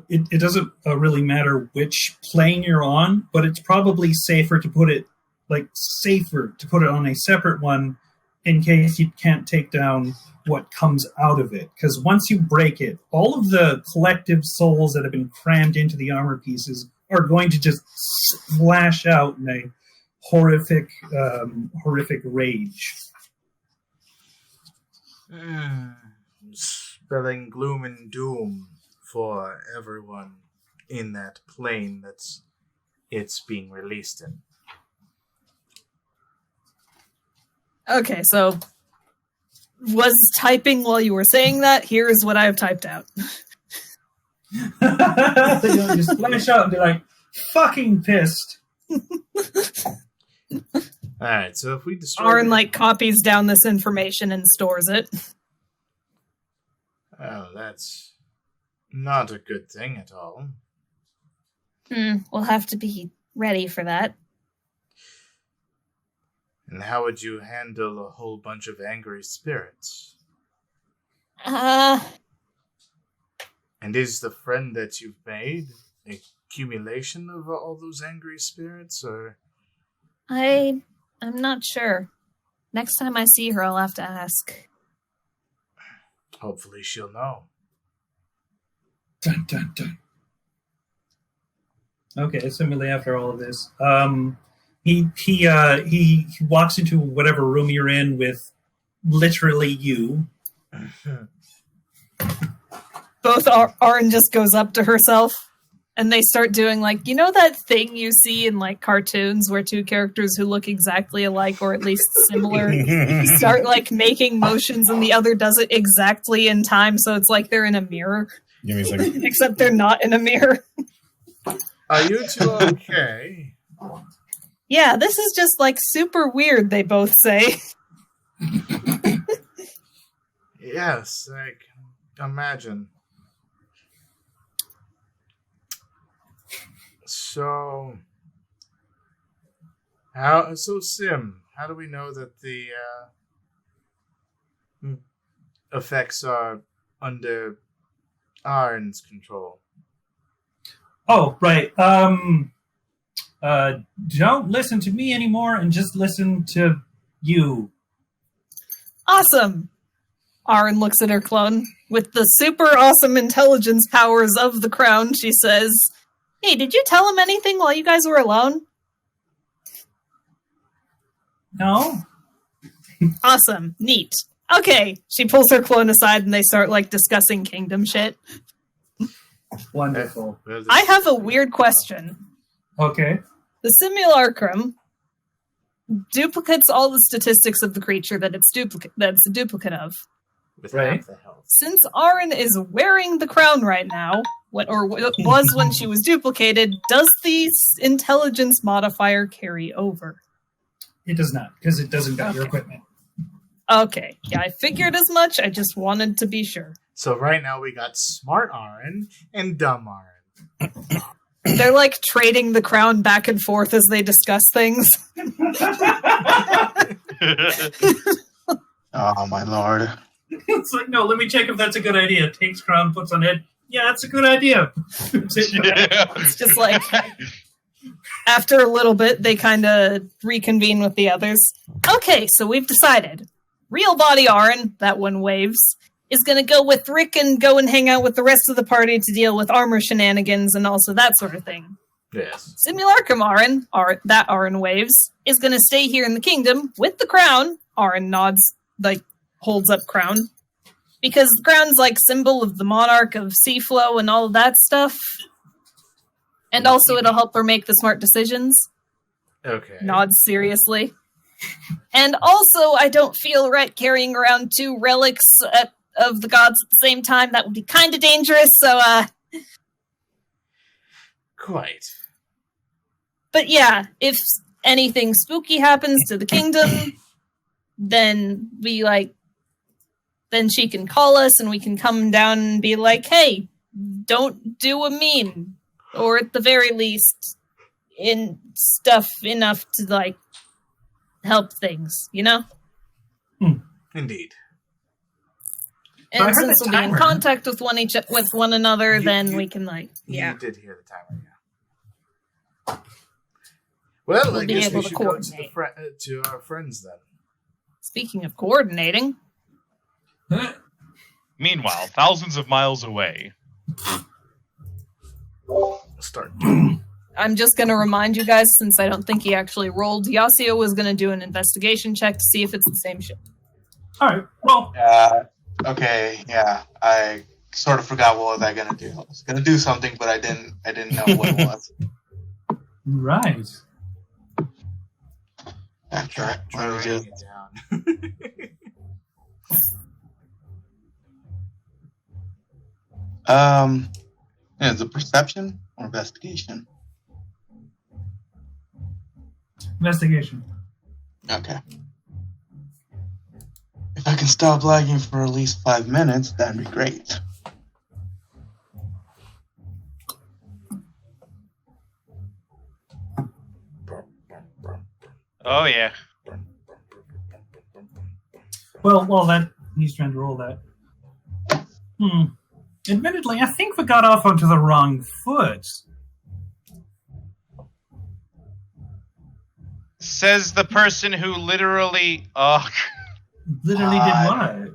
it doesn't really matter which plane you're on, but it's probably safer to put it on a separate one in case you can't take down what comes out of it. Because once you break it, all of the collective souls that have been crammed into the armor pieces are going to just splash out in a horrific rage. Spelling gloom and doom for everyone in that plane it's being released in. Okay, so was typing while you were saying that. Here's what I've typed out. They'll just splash out and be like, fucking pissed. Alright, so if we destroy... Arin, like, copies down this information and stores it. Oh, that's not a good thing at all. We'll have to be ready for that. And how would you handle a whole bunch of angry spirits? And is the friend that you've made an accumulation of all those angry spirits, or... I'm not sure. Next time I see her, I'll have to ask. Hopefully she'll know. Dun, dun, dun. Okay, assumingly after all of this, he walks into whatever room you're in with literally you. Both Arin just goes up to herself, and they start doing like, you know that thing you see in like cartoons where two characters who look exactly alike or at least similar start like making motions and the other does it exactly in time, so it's like they're in a mirror. Give me a second. Except they're not in a mirror. Are you two okay? Yeah, this is just like super weird, they both say. Yes, I can imagine. So, Sim, how do we know that the effects are under Arin's control? Oh, right. Don't listen to me anymore and just listen to you. Awesome! Arin looks at her clone. With the super awesome intelligence powers of the crown, she says, "Hey, did you tell him anything while you guys were alone?" No? Awesome. Neat. Okay. She pulls her clone aside and they start like discussing kingdom shit. Wonderful. I have a weird question. Okay. The simulacrum duplicates all the statistics of the creature that it's a duplicate of. With Right. half the health. Since Arin is wearing the crown right now, what was when she was duplicated, does the intelligence modifier carry over? It does not, because it doesn't got your Okay. equipment. Okay. Yeah, I figured as much. I just wanted to be sure. So right now we got smart Arin and dumb Arin. They're like trading the crown back and forth as they discuss things. Oh my lord. It's like, no, let me check if that's a good idea. Takes crown, puts on head. Yeah, that's a good idea. It's just like, after a little bit, they kind of reconvene with the others. Okay, so we've decided. Real body Arin, that one waves, is going to go with Rick and go and hang out with the rest of the party to deal with armor shenanigans and also that sort of thing. Yes. Simulacrum Arin, that Arin waves, is going to stay here in the kingdom with the crown. Arin nods, like, holds up crown. Because the crown's like symbol of the monarch of Seaflow and all of that stuff. And also it'll help her make the smart decisions. Okay. Nods seriously. And also I don't feel right carrying around two relics of the gods at the same time. That would be kind of dangerous, so Quite. But yeah, if anything spooky happens to the kingdom, then then she can call us and we can come down and be like, hey, don't do a mean. Or at the very least, in stuff enough to like help things, you know? Indeed. But I And heard since the we'll be in timer. contact with one another, then we can You did hear the timer, yeah. Well, We'll I be guess able we to should go coordinate. to our friends then. Speaking of coordinating, Meanwhile, thousands of miles away. Start. I'm just going to remind you guys, since I don't think he actually rolled, Yasuo was going to do an investigation check to see if it's the same ship. All right. Well, Okay, yeah. I sort of forgot what was I gonna do. I was gonna do something, but I didn't know what it was. right. That's right. Try Let me writing just- it down. Yeah, is it perception or investigation? Investigation. Okay. If I can stop lagging for at least 5 minutes, that'd be great. Oh yeah. Well, that he's trying to roll that. Admittedly, I think we got off onto the wrong foot. Says the person who literally... Literally did what?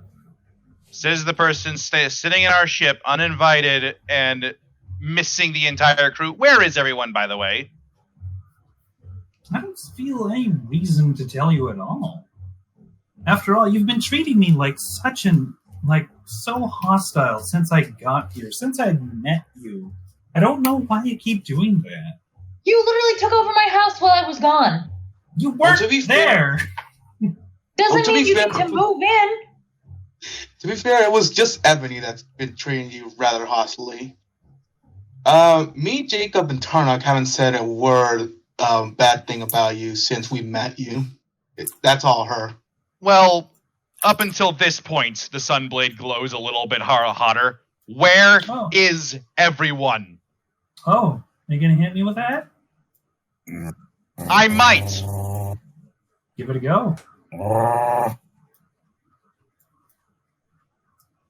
Says the person sitting in our ship, uninvited, and missing the entire crew. Where is everyone, by the way? I don't feel any reason to tell you at all. After all, you've been treating me like so hostile since I got here, since I met you. I don't know why you keep doing that. You literally took over my house while I was gone. You weren't there. Doesn't mean you need to move in. To be fair, it was just Ebony that's been treating you rather hostilely. Me, Jacob, and Tarnock haven't said a word bad thing about you since we met you. That's all her. Well, up until this point, the Sunblade glows a little bit hotter. Where is everyone? Oh, are you going to hit me with that? I might. Give it a go.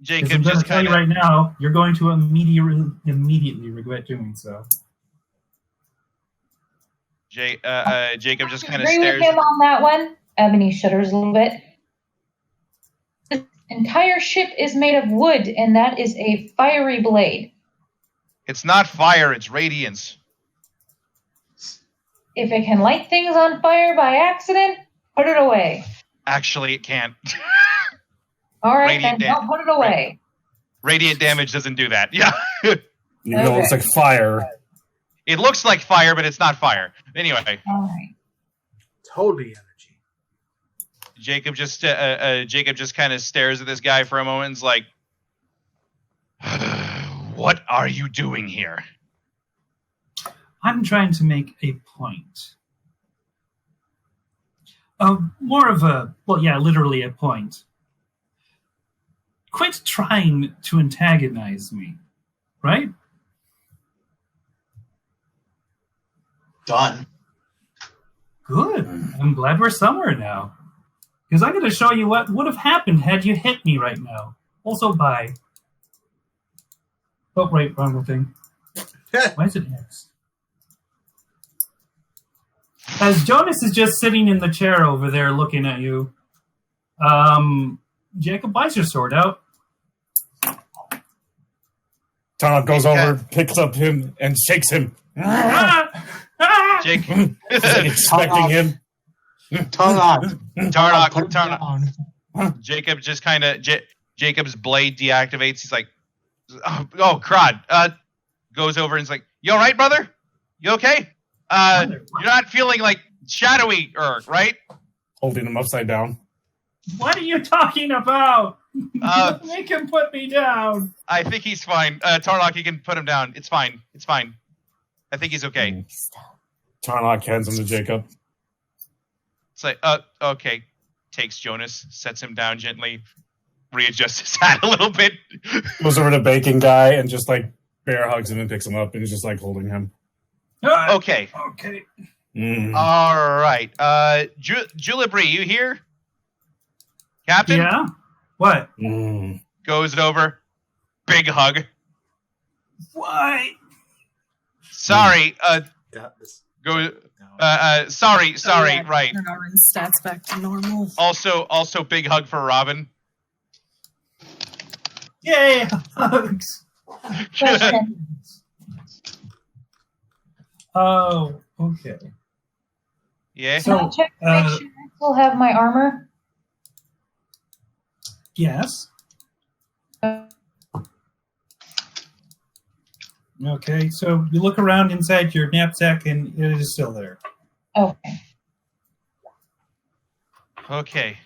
Jacob I'm just tell you right now, you're going to immediately regret doing so. Jacob just kind of agree stares. With him on that one. Ebony shudders a little bit. The entire ship is made of wood, and that is a fiery blade. It's not fire, it's radiance. If it can light things on fire by accident, put it away. Actually, it can't. All right, then don't put it away. Radiant damage doesn't do that. Yeah. Even though it's like fire. It looks like fire, but it's not fire. Anyway. All right. Totally energy. Jacob just kind of stares at this guy for a moment and is like, what are you doing here? I'm trying to make a point. Literally a point. Quit trying to antagonize me, right? Done. Good. I'm glad we're somewhere now. Because I'm going to show you what would have happened had you hit me right now. Also, bye. Oh, wait, wrong thing. Why is it X? As Jonas is just sitting in the chair over there looking at you, Jacob buys your sword out. Tarnock goes over, picks up him, and shakes him. Jacob, expecting him. Tarnock. Jacob just kind of Jacob's blade deactivates. He's like, oh crud. Goes over and is like, you all right, brother? You okay? You're not feeling like shadowy, right? Holding him upside down. What are you talking about? Make him put me down. I think he's fine. Tarnock, you can put him down. It's fine. It's fine. I think he's okay. Tarnock hands him to Jacob. It's like, okay. Takes Jonas, sets him down gently, readjusts his hat a little bit. Goes over to Bacon Guy and just like bear hugs him and picks him up and he's just like holding him. Okay. Okay. All right. Julibri, you here? Captain? Yeah? What? Goes over. Big hug. Why? Sorry. Go. Sorry, right. Turn our stats back to normal. Also big hug for Robin. Yay! Hugs! Oh, okay. Yeah. Can I check to make sure I still have my armor? Yes. Okay, so you look around inside your knapsack and it is still there. Okay. Okay.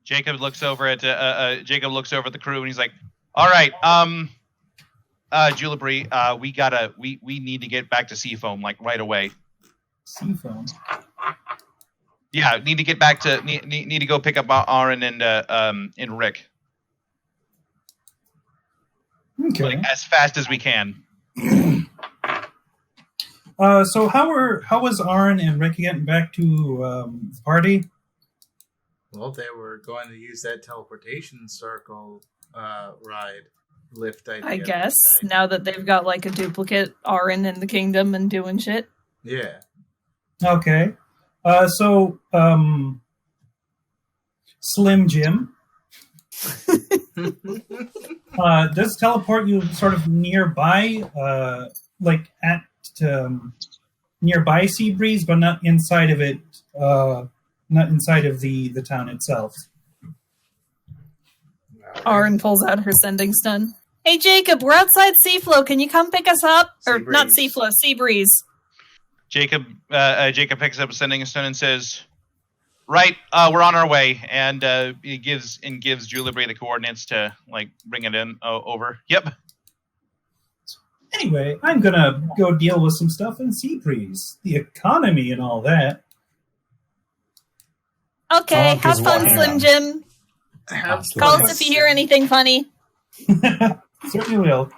Jacob looks over at the crew and he's like, "All right, Julibri, we need to get back to Seafoam like right away." Seafoam. Yeah, need to get back to need to go pick up Aaron and Rick. Okay. Like as fast as we can. So how was Aaron and Rick getting back to the party? Well, they were going to use that teleportation circle ride lift idea. I guess now that they've got like a duplicate Aaron in the kingdom and doing shit. Yeah. Okay. Slim Jim does teleport you sort of nearby, like at nearby Seabreeze, but not inside of it. Not inside of the town itself. Aaron pulls out her sending stun. Hey Jacob, we're outside Seaflow. Can you come pick us up? Or Seabreeze. not Seaflow, Seabreeze. Jacob picks up a sending stone and says, "Right, we're on our way." And he gives Julibree the coordinates to bring it in over. Yep. Anyway, I'm gonna go deal with some stuff in Seabreeze, the economy and all that. Okay, have fun, walking Slim around. Jim. Call us if you hear anything funny. Certainly will.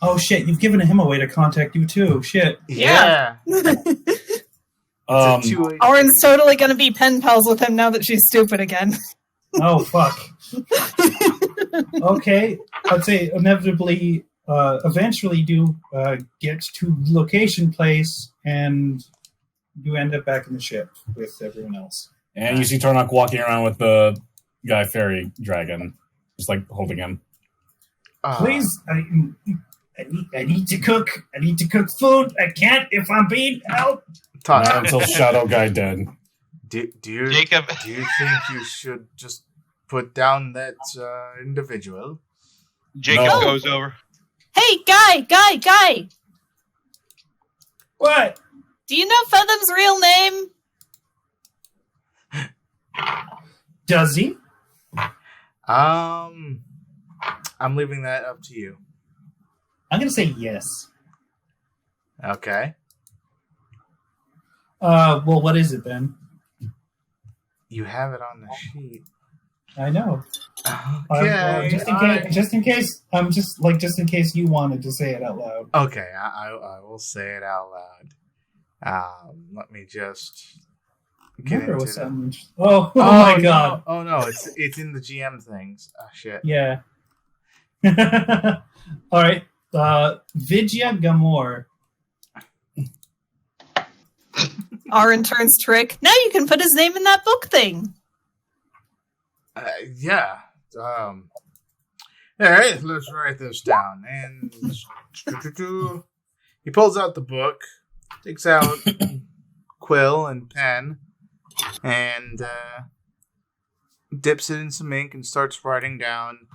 Oh shit! You've given him a way to contact you too. Shit. Yeah. Aaron's totally going to be pen pals with him now that she's stupid again. Oh fuck. Okay, I'd say inevitably, eventually do get to location place, and you end up back in the ship with everyone else. And you see Tarnok walking around with the guy fairy dragon, just holding him. Please, I need to cook. I need to cook food. I can't if I'm being out. Not until Shadow Guy dead. Do you Jacob. Do you think you should just put down that individual? Jacob No. goes over. Hey, guy! What? Do you know Fathom's real name? Does he? I'm leaving that up to you. I'm gonna say yes. Okay. Well, what is it then? You have it on the sheet. I know. Okay. Just in case you wanted to say it out loud. Okay, I will say it out loud. Let me just get Remember into what's it. something. Oh my god. No. Oh no, it's in the GM things. Oh shit. Yeah. All right. Vidya Gamor. Aaron turns trick. Now you can put his name in that book thing. Yeah. All right, let's write this down. And he pulls out the book, takes out quill and pen, and dips it in some ink and starts writing down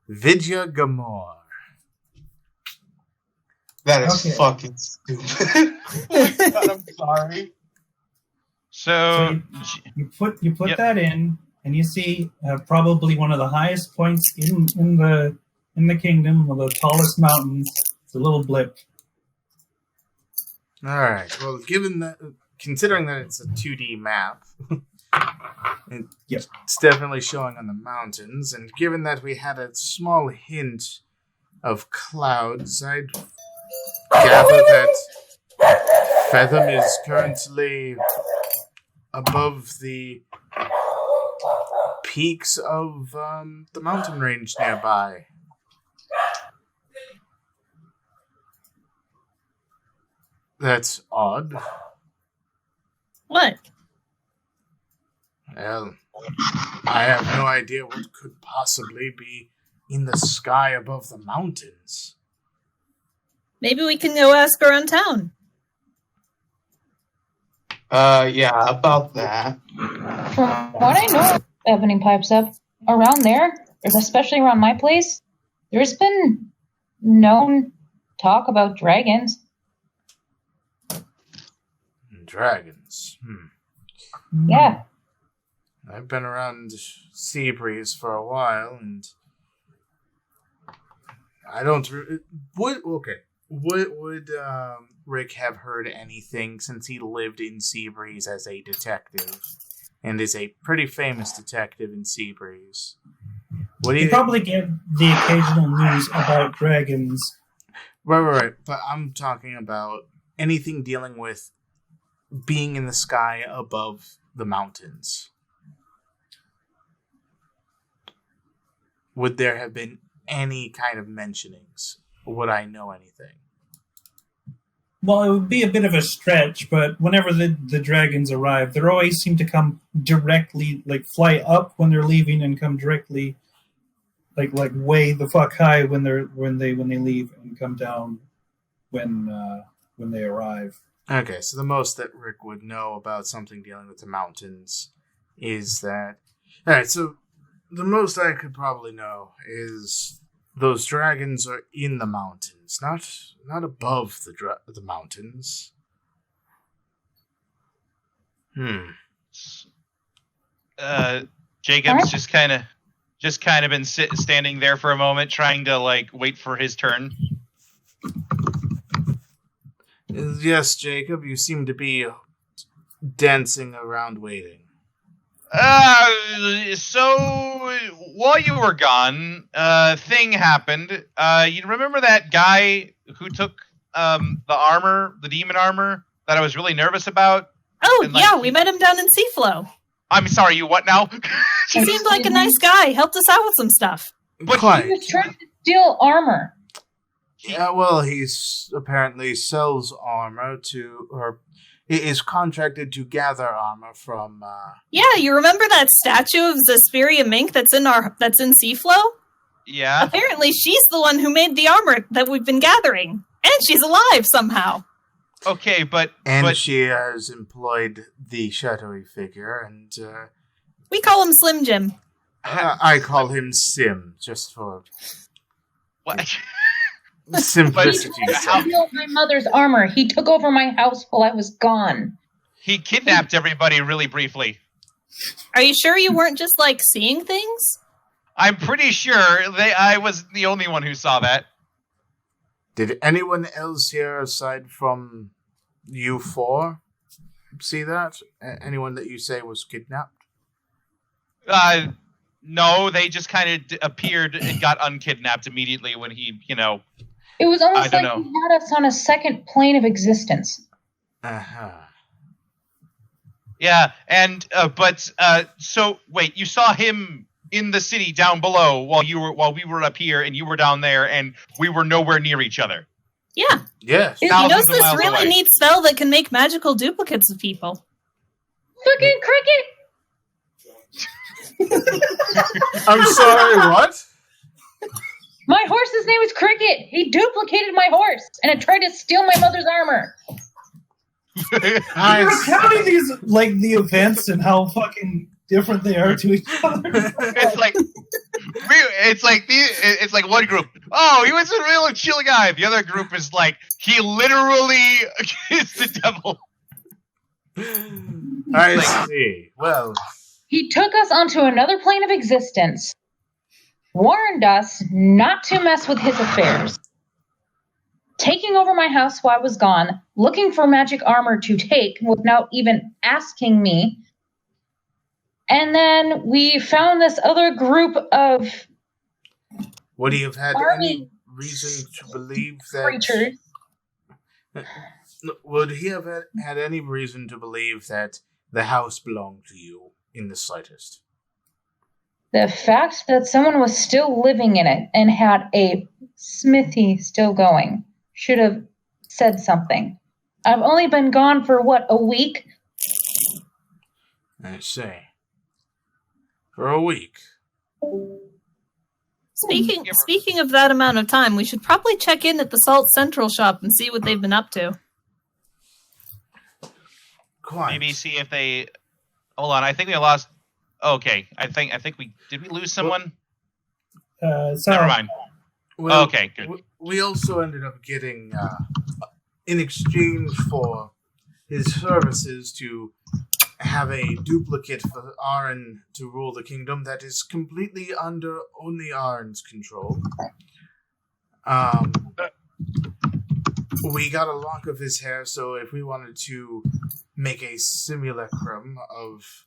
Vidya Gamor. That is Okay. fucking stupid. I'm sorry. So, You put Yep. that in, and you see probably one of the highest points in the kingdom, one of the tallest mountains. It's a little blip. All right. Well, considering that it's a 2D map, Yep. it's definitely showing on the mountains. And given that we had a small hint of clouds, I'd gather that Fathom is currently above the peaks of the mountain range nearby. That's odd. What? Well, I have no idea what could possibly be in the sky above the mountains. Maybe we can go ask around town. Yeah, about that. From what I know, Ebony pipes up around there, especially around my place. There's been known talk about dragons. Dragons. Yeah. I've been around Seabreeze for a while, and I don't. Would Rick have heard anything since he lived in Seabreeze as a detective, and is a pretty famous detective in Seabreeze? What do You you probably get the occasional news about dragons. Right. But I'm talking about anything dealing with being in the sky above the mountains. Would there have been any kind of mentionings? Would I know anything? Well, it would be a bit of a stretch, but whenever the dragons arrive, they always seem to come directly, like fly up when they're leaving, and come directly, like way the fuck high when they leave, and come down when they arrive. Okay, so the most that Rick would know about something dealing with the mountains is that. All right, so the most I could probably know is those dragons are in the mountains, not above the mountains. Jacob's just kind of been standing there for a moment, trying to wait for his turn. Yes, Jacob, you seem to be dancing around waiting. So while you were gone, thing happened. You remember that guy who took the demon armor that I was really nervous about? Oh, yeah, we met him down in Seaflow. I'm sorry, you what now? He seemed like a nice guy, helped us out with some stuff. But he was trying to steal armor. Yeah, well, he's apparently sells armor to, or is contracted to gather armor from. Yeah, you remember that statue of Zasperia Mink that's in Seaflow? Yeah. Apparently, she's the one who made the armor that we've been gathering, and she's alive somehow. Okay, but she has employed the shadowy figure, and we call him Slim Jim. I call him Sim, just for what? Simplicity's He sake. stole my mother's armor. He took over my house while I was gone. He kidnapped everybody really briefly. Are you sure you weren't just seeing things? I'm pretty sure I was the only one who saw that. Did anyone else here aside from you four see that? Anyone that you say was kidnapped? No, they just kind of appeared and got unkidnapped immediately when he, It was almost I like don't he had us on a second plane of existence. Uh-huh. Yeah, and so wait, you saw him in the city down below while we were up here, and you were down there, and we were nowhere near each other. Yeah. Yes. He knows Thousands of this miles really away. neat spell that can make magical duplicates of people. Fucking cricket! I'm sorry, what? My horse's name is Cricket. He duplicated my horse and had tried to steal my mother's armor. You're recounting these the events and how fucking different they are to each other. It's like one group. Oh, he was a real chill guy. The other group is he literally is the devil. I see. Well, He took us onto another plane of existence, warned us not to mess with his affairs, taking over my house while I was gone, looking for magic armor to take without even asking me. And then we found this other group of would he have had any reason to believe that? creatures. Would he have had any reason to believe that the house belonged to you in the slightest? The fact that someone was still living in it and had a smithy still going should have said something. I've only been gone for, a week? I say. For a week. Speaking of that amount of time, we should probably check in at the Salt Central shop and see what they've been up to. Quite. Maybe see if they. Hold on, I think we lost. Okay, I think we did. We lose someone. Never mind. Well, Okay, good. We also ended up getting, in exchange for his services, to have a duplicate for Aaron to rule the kingdom that is completely under only Aaron's control. We got a lock of his hair, so if we wanted to make a simulacrum of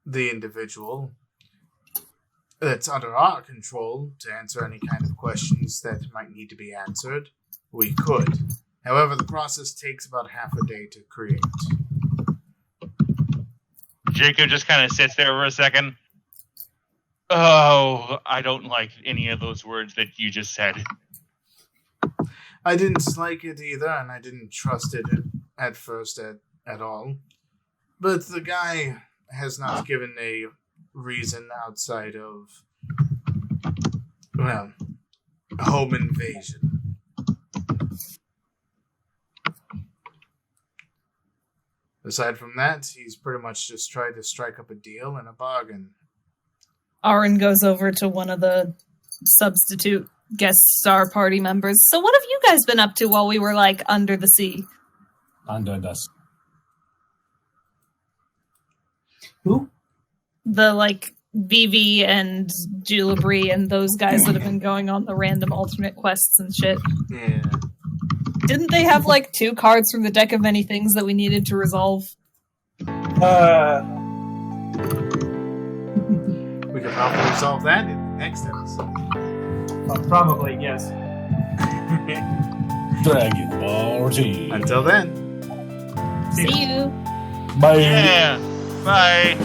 the individual that's under our control to answer any kind of questions that might need to be answered, we could. However, the process takes about half a day to create. Jacob just kind of sits there for a second. Oh, I don't like any of those words that you just said. I didn't like it either, and I didn't trust it at first at all. But the guy has not given a reason outside of, well, home invasion. Aside from that, he's pretty much just tried to strike up a deal and a bargain. Aaron goes over to one of the substitute guest star party members. So what have you guys been up to while we were, like, under the sea? Under the sea. Who? The, like, Vivi and Julibri and those guys that have been going on the random alternate quests and shit. Yeah. Didn't they have, like, 2 cards from the deck of many things that we needed to resolve? We could probably resolve that in the next episode. Probably, yes. Dragon Ball Z. Until then. See you. Bye. Yeah. Bye.